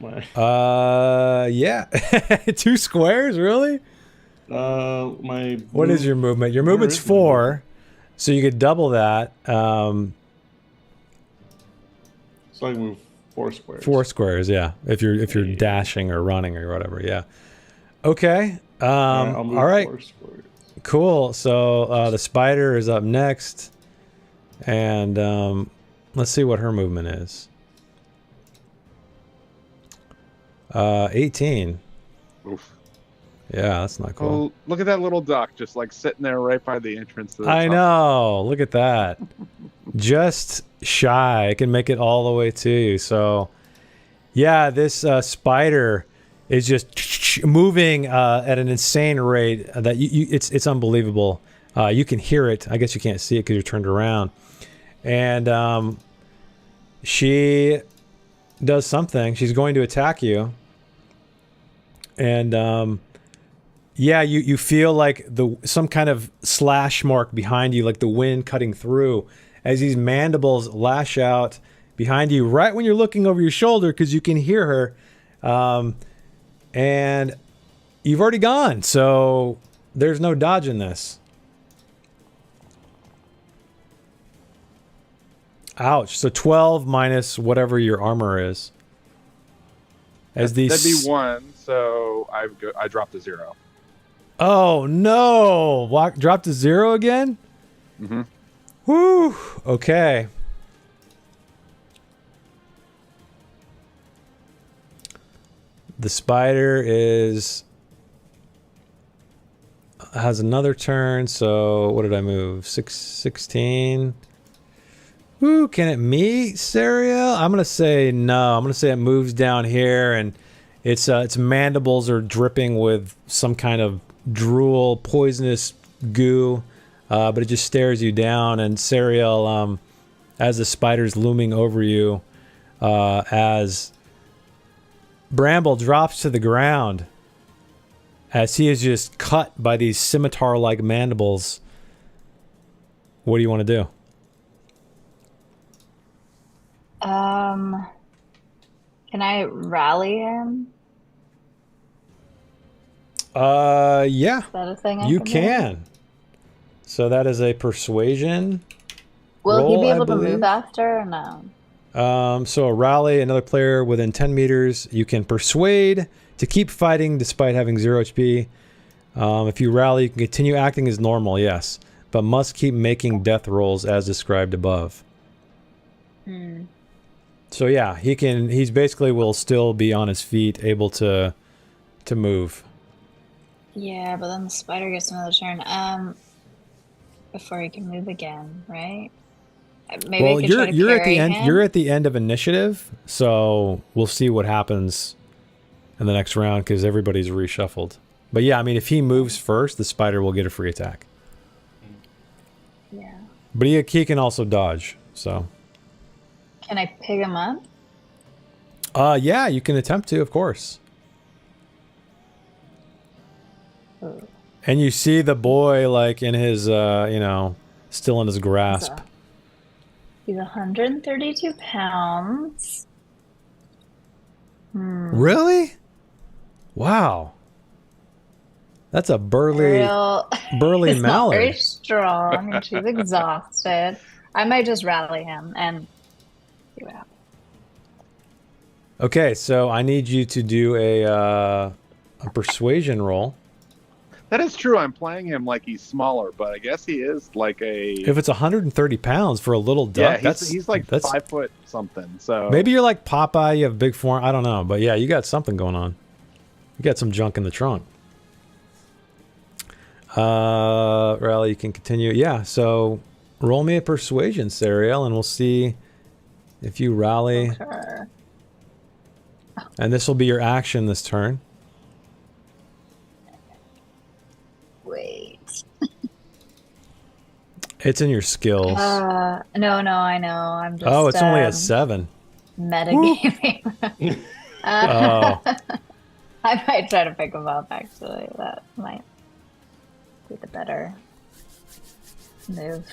That's my yeah. 2 squares, really? What is your movement? Your movement's 4, so you could double that. So I move 4 squares. 4 squares, yeah. If you're dashing or running or whatever, yeah. Okay. I'll move all right. 4 squares. Cool. So the spider is up next, and let's see what her movement is. 18. Oof. Yeah, that's not cool. Oh, look at that little duck just like sitting there right by the entrance to the I tunnel. know. Look at that. Just shy. I can make it all the way to you. So, yeah, this spider is just moving at an insane rate. That it's unbelievable. You can hear it. I guess you can't see it because you're turned around. And she does something. She's going to attack you. And yeah, you feel like some kind of slash mark behind you, like the wind cutting through, as these mandibles lash out behind you, right when you're looking over your shoulder, because you can hear her. And you've already gone, so there's no dodging this. Ouch. So 12 minus whatever your armor is. As these That'd be 1, so I dropped a 0. Oh no! Drop to 0 again? Mm-hmm. Whew. Okay. The spider has another turn, so what did I move? 16. Woo, can it meet Serial? I'm gonna say no. I'm gonna say it moves down here, and its mandibles are dripping with some kind of drool, poisonous goo, but it just stares you down. And Serial, as the spider's looming over you, as Bramble drops to the ground, as he is just cut by these scimitar-like mandibles. What do you want to do? Can I rally him? Yeah. Is that a thing You can do? can. So that is a persuasion. Will he roll, be I able to believe. move after or no? So a rally, another player within 10 meters. You can persuade to keep fighting despite having 0 HP. If you rally, you can continue acting as normal, yes, but must keep making death rolls as described above. So yeah, he's basically will still be on his feet, able to move. Yeah, but then the spider gets another turn. Before he can move again, right? Maybe Well, I could try to you're at the carry end. him. You're at the end of initiative, so we'll see what happens in the next round because everybody's reshuffled. But yeah, I mean, if he moves first, the spider will get a free attack. Yeah. But he can also dodge. So. Can I pick him up? Yeah, you can attempt to, of course. Ooh. And you see the boy like in his, still in his grasp. He's 132 pounds. Really? Wow. That's a burly He's not very mallard. strong, and she's exhausted. I might just rally him and see what happens. Okay, so I need you to do a persuasion roll. That is true. I'm playing him like he's smaller, but I guess he is like a. If it's 130 pounds for a little duck, Yeah, he's like 5 foot something. So maybe you're like Popeye, you have big form. I don't know, but yeah, you got something going on. You got some junk in the trunk. Rally, you can continue. Yeah, so roll me a persuasion, Sariel, and we'll see if you rally. Okay. And this will be your action this turn. Wait. It's in your skills. No, I know. I'm just. Oh, it's only a 7. Metagaming. Oh. I might try to pick him up, actually. That might be the better move.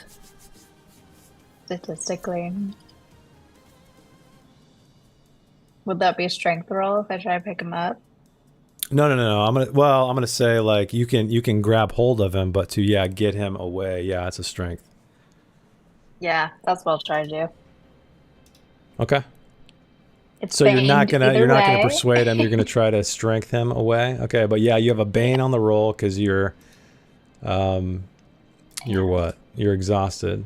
Statistically. Would that be a strength roll if I try to pick him up? No. I'm gonna say like you can grab hold of him, but to get him away, it's a strength. Yeah, that's what I'll try to do. Okay. It's So you're not baned gonna either way. persuade him. You're gonna try to strength him away. Okay, but you have a bane on the roll because you're what? You're exhausted.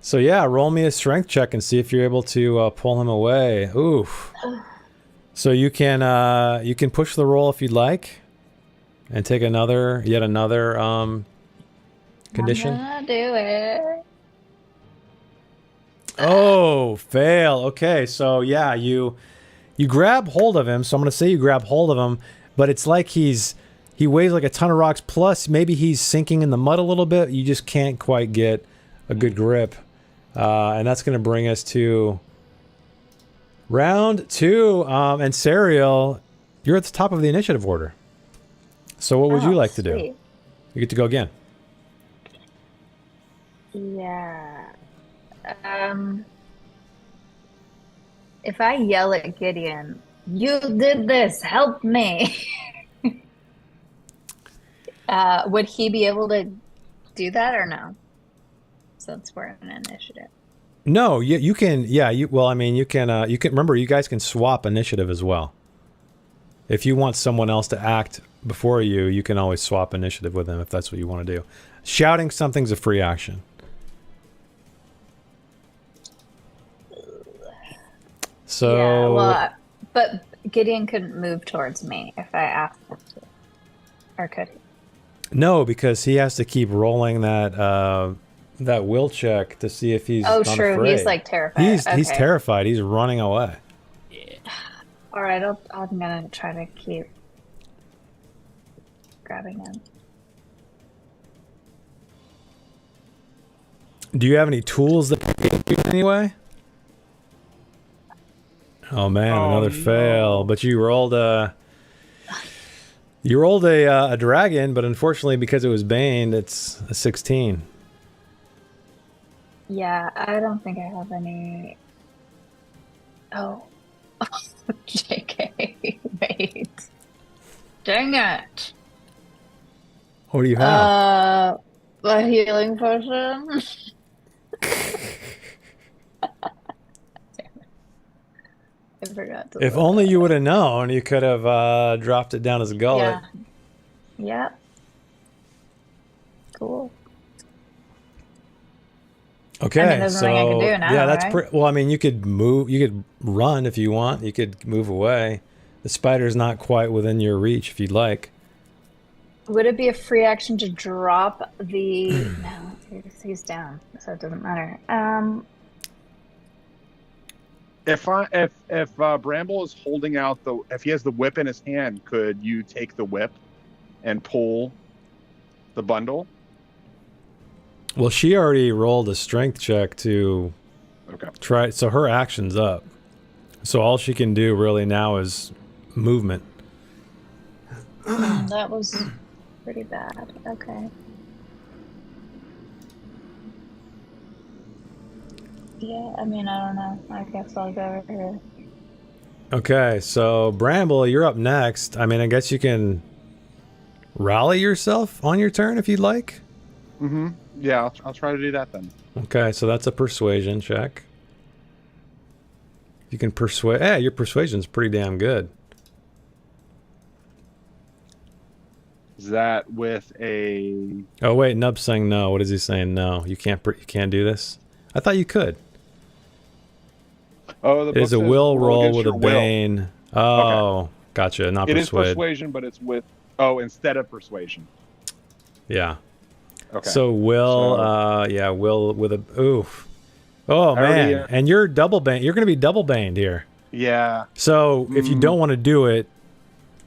So roll me a strength check and see if you're able to pull him away. Oof. So you can push the roll if you'd like, and take yet another condition. I'm gonna do it. Oh, fail. Okay, so you grab hold of him. So I'm gonna say you grab hold of him, but it's like he weighs like a ton of rocks. Plus, maybe he's sinking in the mud a little bit. You just can't quite get a good grip, and that's gonna bring us to round 2. And Sariel, you're at the top of the initiative order. So what would you like to do? Sweet. You get to go again. Yeah. If I yell at Gideon, "You did this, help me!" Would he be able to do that or no? Since we're in initiative. No, you can. Yeah, you can. You can remember. You guys can swap initiative as well. If you want someone else to act before you, you can always swap initiative with them if that's what you want to do. Shouting something's a free action. So. Yeah, well, but Gideon couldn't move towards me if I asked him to, or could he? No, because he has to keep rolling that will check to see if he's. Oh, not true. afraid. He's like terrified. He's Okay. terrified. He's running away. All right, I'm gonna try to keep grabbing him. Do you have any tools that you anyway? Oh man, another fail. But you rolled a dragon, but unfortunately because it was baned, it's a 16. Yeah, I don't think I have any. Oh, JK, wait. Dang it. What do you have? A healing potion. I forgot to If look only that you up. would have known, you could have dropped it down as a gullet. Yeah. Yep. Cool. Okay, I mean, there's so nothing I can do now, yeah, that's right? well. I mean, you could move, you could run if you want, you could move away. The spider's not quite within your reach if you'd like. Would it be a free action to drop the? No, he's down, so it doesn't matter. If Bramble is holding out if he has the whip in his hand, could you take the whip and pull the bundle? Well, she already rolled a strength check to try, so her action's up. So all she can do really now is movement. That was pretty bad. Okay. Yeah, I mean, I don't know. I guess I'll go over here. Okay, so Bramble, you're up next. I mean, I guess you can rally yourself on your turn if you'd like. Mm-hmm. Yeah, I'll try to do that then. Okay, so that's a persuasion check. You can persuade. Yeah, your persuasion's pretty damn good. Is that with a? Oh wait, Nub's saying no. What is he saying? No, you can't. You can't do this. I thought you could. Oh, the It is a book says will roll against with a your will. bane. Oh, gotcha. Not It is persuade. persuasion, but it's with instead of persuasion. Yeah. Okay. So will, will with a oof. Oh man, already, and you're double bane. You're going to be double baned here. Yeah. So if you don't want to do it,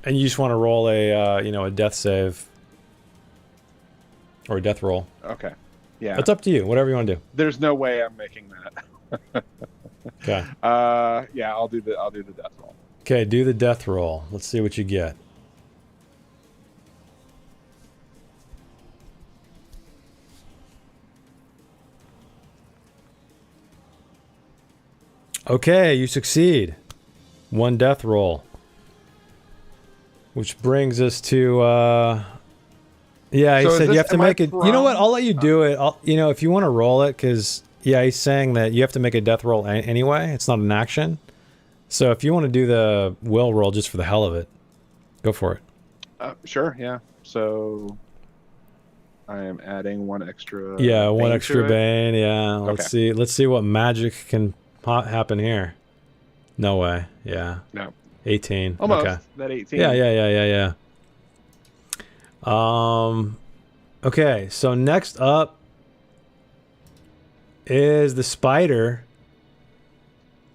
and you just want to roll a death save or a death roll, Okay. Yeah. it's up to you. Whatever you want to do. There's no way I'm making that. Okay. Yeah, I'll do the death roll. Okay, do the death roll. Let's see what you get. Okay, you succeed. 1 death roll. Which brings us to, yeah, he So is said you this- have to am I make it. You know what? prone? I'll let you do it. If you want to roll it, because, yeah, he's saying that you have to make a death roll anyway. It's not an action. So if you want to do the will roll just for the hell of it, go for it. Sure, yeah. So I am adding 1 extra. Yeah, 1 bane to extra it. bane. Yeah, let's Okay. see. Let's see what magic can happen here. No way. Yeah. No, 18. almost Okay. that 18. Yeah. Okay, so next up is the spider.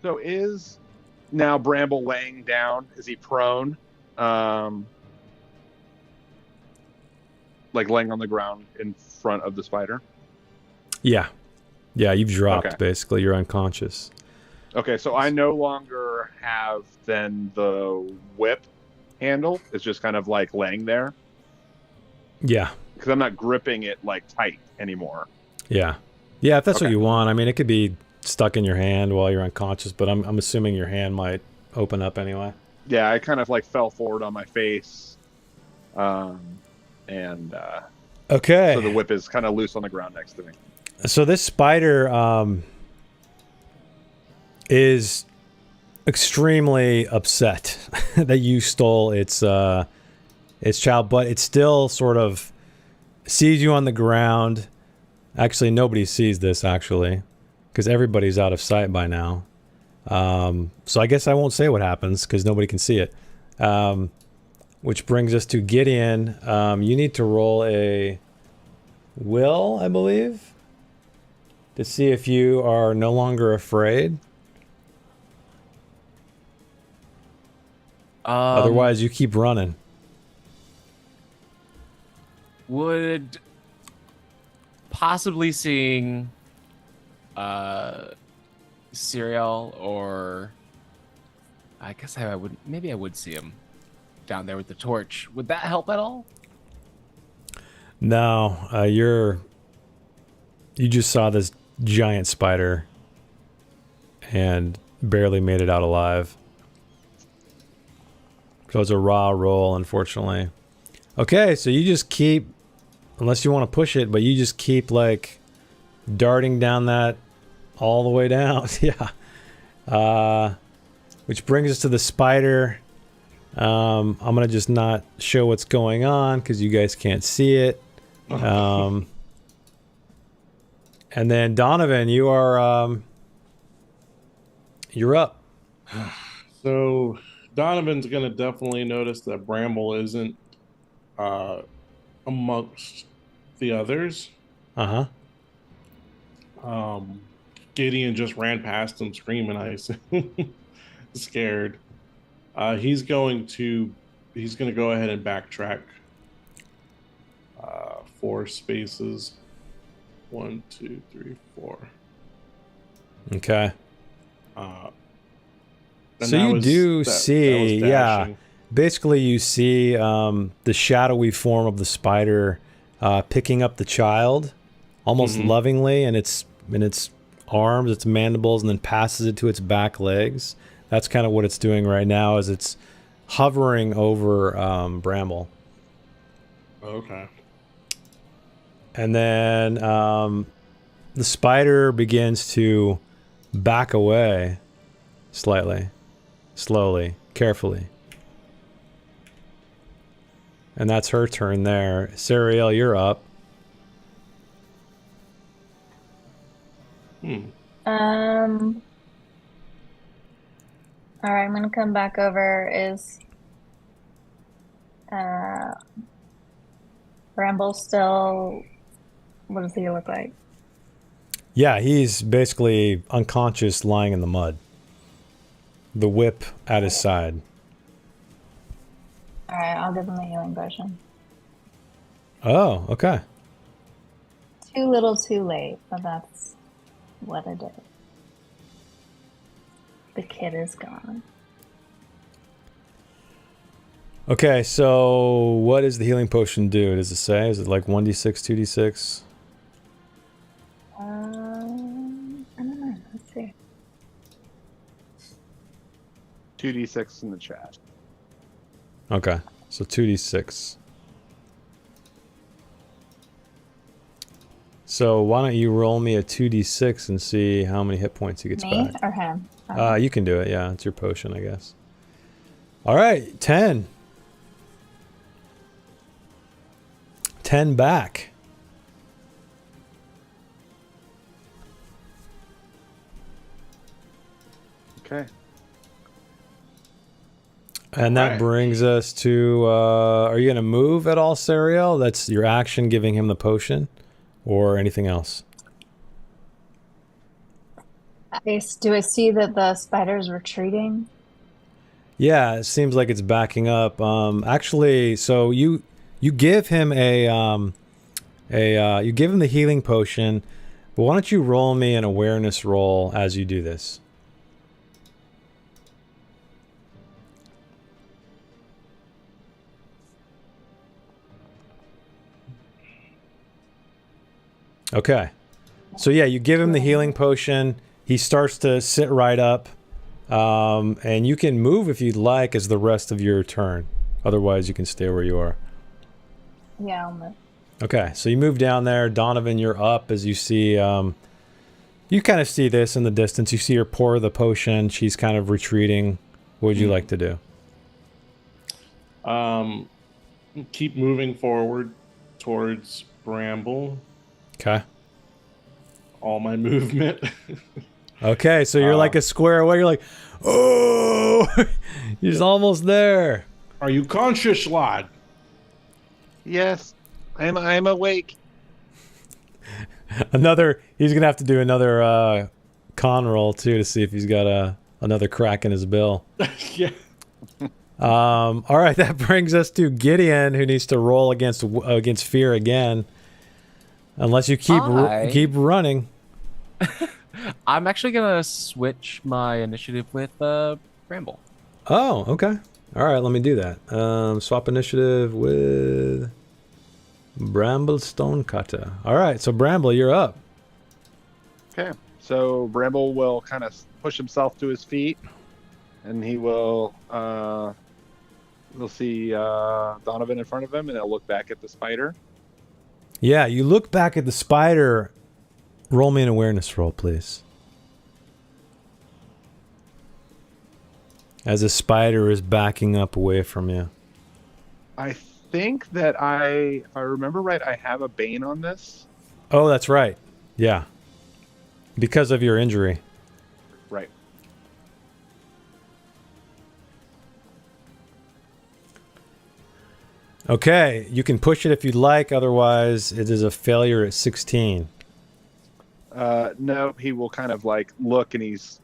So is now Bramble laying down? Is he prone? Like laying on the ground in front of the spider? Yeah, you've dropped, Okay. basically. You're unconscious. Okay, so I no longer have then the whip handle. It's just kind of like laying there Yeah, because I'm not gripping it like tight anymore. yeah, if that's what Okay. you want. I mean, it could be stuck in your hand while you're unconscious, but I'm assuming your hand might open up anyway. Yeah, I kind of like fell forward on my face, Okay. so the whip is kind of loose on the ground next to me. So this spider is extremely upset that you stole its child, but it still sort of sees you on the ground. Actually, nobody sees this, actually, because everybody's out of sight by now. So I guess I won't say what happens because nobody can see it. Which brings us to Gideon. You need to roll a will, I believe, to see if you are no longer afraid. Otherwise, you keep running. Would possibly seeing Serial, or I guess I would, maybe I would see him down there with the torch. Would that help at all? No, you just saw this giant spider and barely made it out alive. So it was a raw roll, unfortunately. Okay, so you just keep, unless you want to push it, but you just keep like darting down that all the way down. Yeah. Which brings us to the spider. I'm gonna just not show what's going on because you guys can't see it. And then Donovan, you're up. So Donovan's gonna definitely notice that Bramble isn't amongst the others. Uh-huh. Gideon just ran past him screaming, I assume. Scared. He's going to go ahead and backtrack 4 spaces. 1, 2, 3, 4. Okay. And So you do see, yeah. dashing. Basically, you see the shadowy form of the spider picking up the child, almost lovingly, in its arms, its mandibles, and then passes it to its back legs. That's kind of what it's doing right now, as it's hovering over Bramble. Okay. And then the spider begins to back away slightly, slowly, carefully. And that's her turn there. Sariel, you're up. All right, I'm gonna come back over. Is Bramble still? What does he look like? Yeah, he's basically unconscious, lying in the mud. The whip at his side. All right, I'll give him a healing potion. Oh, okay. Too little, too late, but that's what I did. The kid is gone. Okay, so what does the healing potion do? Does it say? Is it like 1d6, 2d6? I don't know. Let's see. 2d6 in the chat. Okay, so 2d6. So why don't you roll me a 2d6 and see how many hit points he gets Me back? or him? You can do it, yeah. It's your potion, I guess. All right, 10. 10 back. Okay. And that Alright. brings us to, are you going to move at all, Sariel? That's your action giving him the potion, or anything else? Do I see that the spider's retreating? Yeah, it seems like it's backing up. Actually, so you give him you give him the healing potion, but why don't you roll me an awareness roll as you do this? Okay. So yeah, you give him the healing potion. He starts to sit right up. And you can move if you'd like as the rest of your turn. Otherwise, you can stay where you are. Yeah, I'll move. Okay, so you move down there. Donovan, you're up as you see... you kind of see this in the distance. You see her pour the potion. She's kind of retreating. What would you like to do? Keep moving forward towards Bramble. Okay. All my movement. Okay, so you're like a square away. You're like, oh, he's almost there. Are you conscious, lad? Yes, I'm awake. He's gonna have to do another con roll too to see if he's got another crack in his bill. Yeah. All right, that brings us to Gideon, who needs to roll against fear again, unless you keep running. I'm actually gonna switch my initiative with Bramble. Oh, okay. All right, let me do that. Swap initiative with Bramble Stonecutter. All right, so Bramble, you're up. Okay, so Bramble will kind of push himself to his feet, and he will. We'll see Donovan in front of him, and he'll look back at the spider. Yeah, you look back at the spider. Roll me an awareness roll, please. As the spider is backing up away from you. I think that if I remember right, I have a Bane on this. Oh, that's right. Yeah. Because of your injury. Right. Okay, you can push it if you'd like. Otherwise, it is a failure at 16. No, he will kind of like look, and he's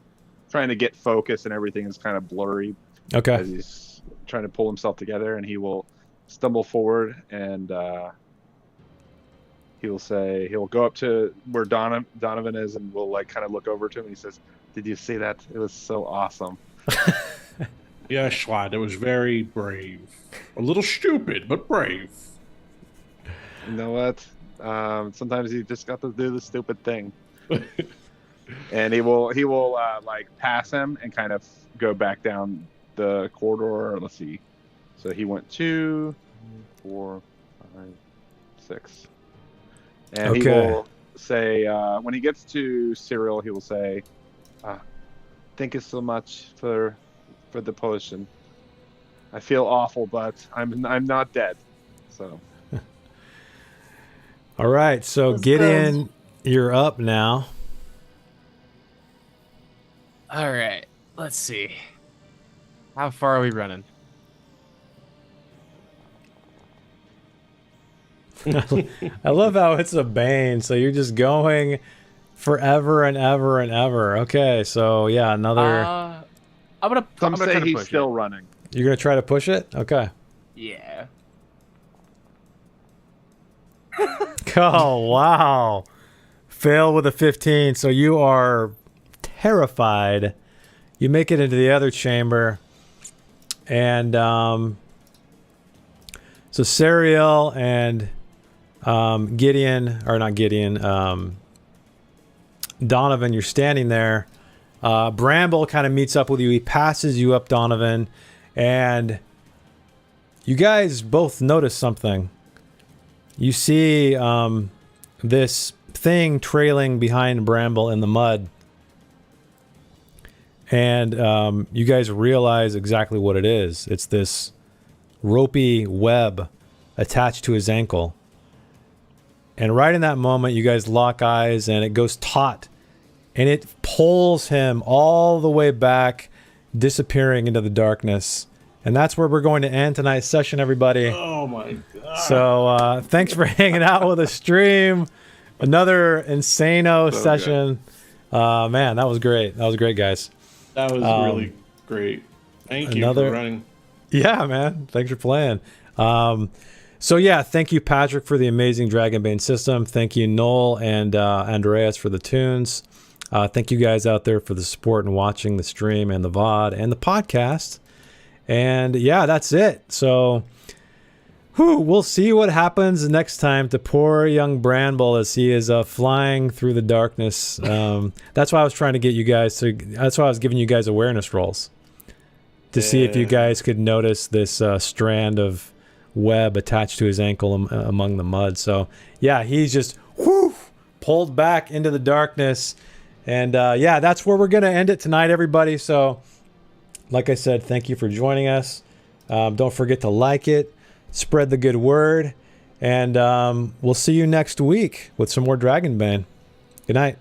trying to get focus, and everything is kind of blurry Okay. as he's trying to pull himself together, and he will stumble forward, and he will go up to where Donovan is, and will like kind of look over to him, and he says, "Did you see that? It was so awesome." Yes, lad. It was very brave. A little stupid, but brave. You know what? Sometimes you just got to do the stupid thing. And he will like pass him and kind of go back down the corridor. Let's see. So he went 2, 4, 5, 6. And he will say, when he gets to Cyril, he will say, "Thank you so much for the potion. I feel awful, but I'm not dead." So. All right, so That's Gideon, you're up now. All right, let's see. How far are we running? I love how it's a bane, so you're just going forever and ever and ever. Okay, so yeah, another... I'm gonna Some try say to he's push still it. running. You're going to try to push it? Okay. Yeah. Oh, wow. Fail with a 15, so you are terrified. You make it into the other chamber, and So Sariel and Gideon, or not Gideon, Donovan, you're standing there. Bramble kind of meets up with you. He passes you up, Donovan, and you guys both notice something. You see this thing trailing behind Bramble in the mud, and you guys realize exactly what it is. It's this ropey web attached to his ankle. And right in that moment, you guys lock eyes, and it goes taut, and it pulls him all the way back, disappearing into the darkness. And that's where we're going to end tonight's session, everybody. Oh my god. So thanks for hanging out with the stream. Another insano session. Man, that was great. That was great, guys. That was really great. Thank you for running. Yeah, man. Thanks for playing. So yeah, thank you, Patrick, for the amazing Dragonbane system. Thank you, Noel and Andreas, for the tunes. Thank you guys out there for the support and watching the stream and the VOD and the podcast. And yeah, that's it. So we'll see what happens next time to poor young Bramble as he is flying through the darkness. That's why I was trying to get you guys to. That's why I was giving you guys awareness rolls to see if you guys could notice this strand of web attached to his ankle among the mud. So yeah, he's just pulled back into the darkness. And yeah, that's where we're gonna end it tonight, everybody. So like I said, thank you for joining us. Don't forget to like it, spread the good word, and we'll see you next week with some more Dragonbane. Good night.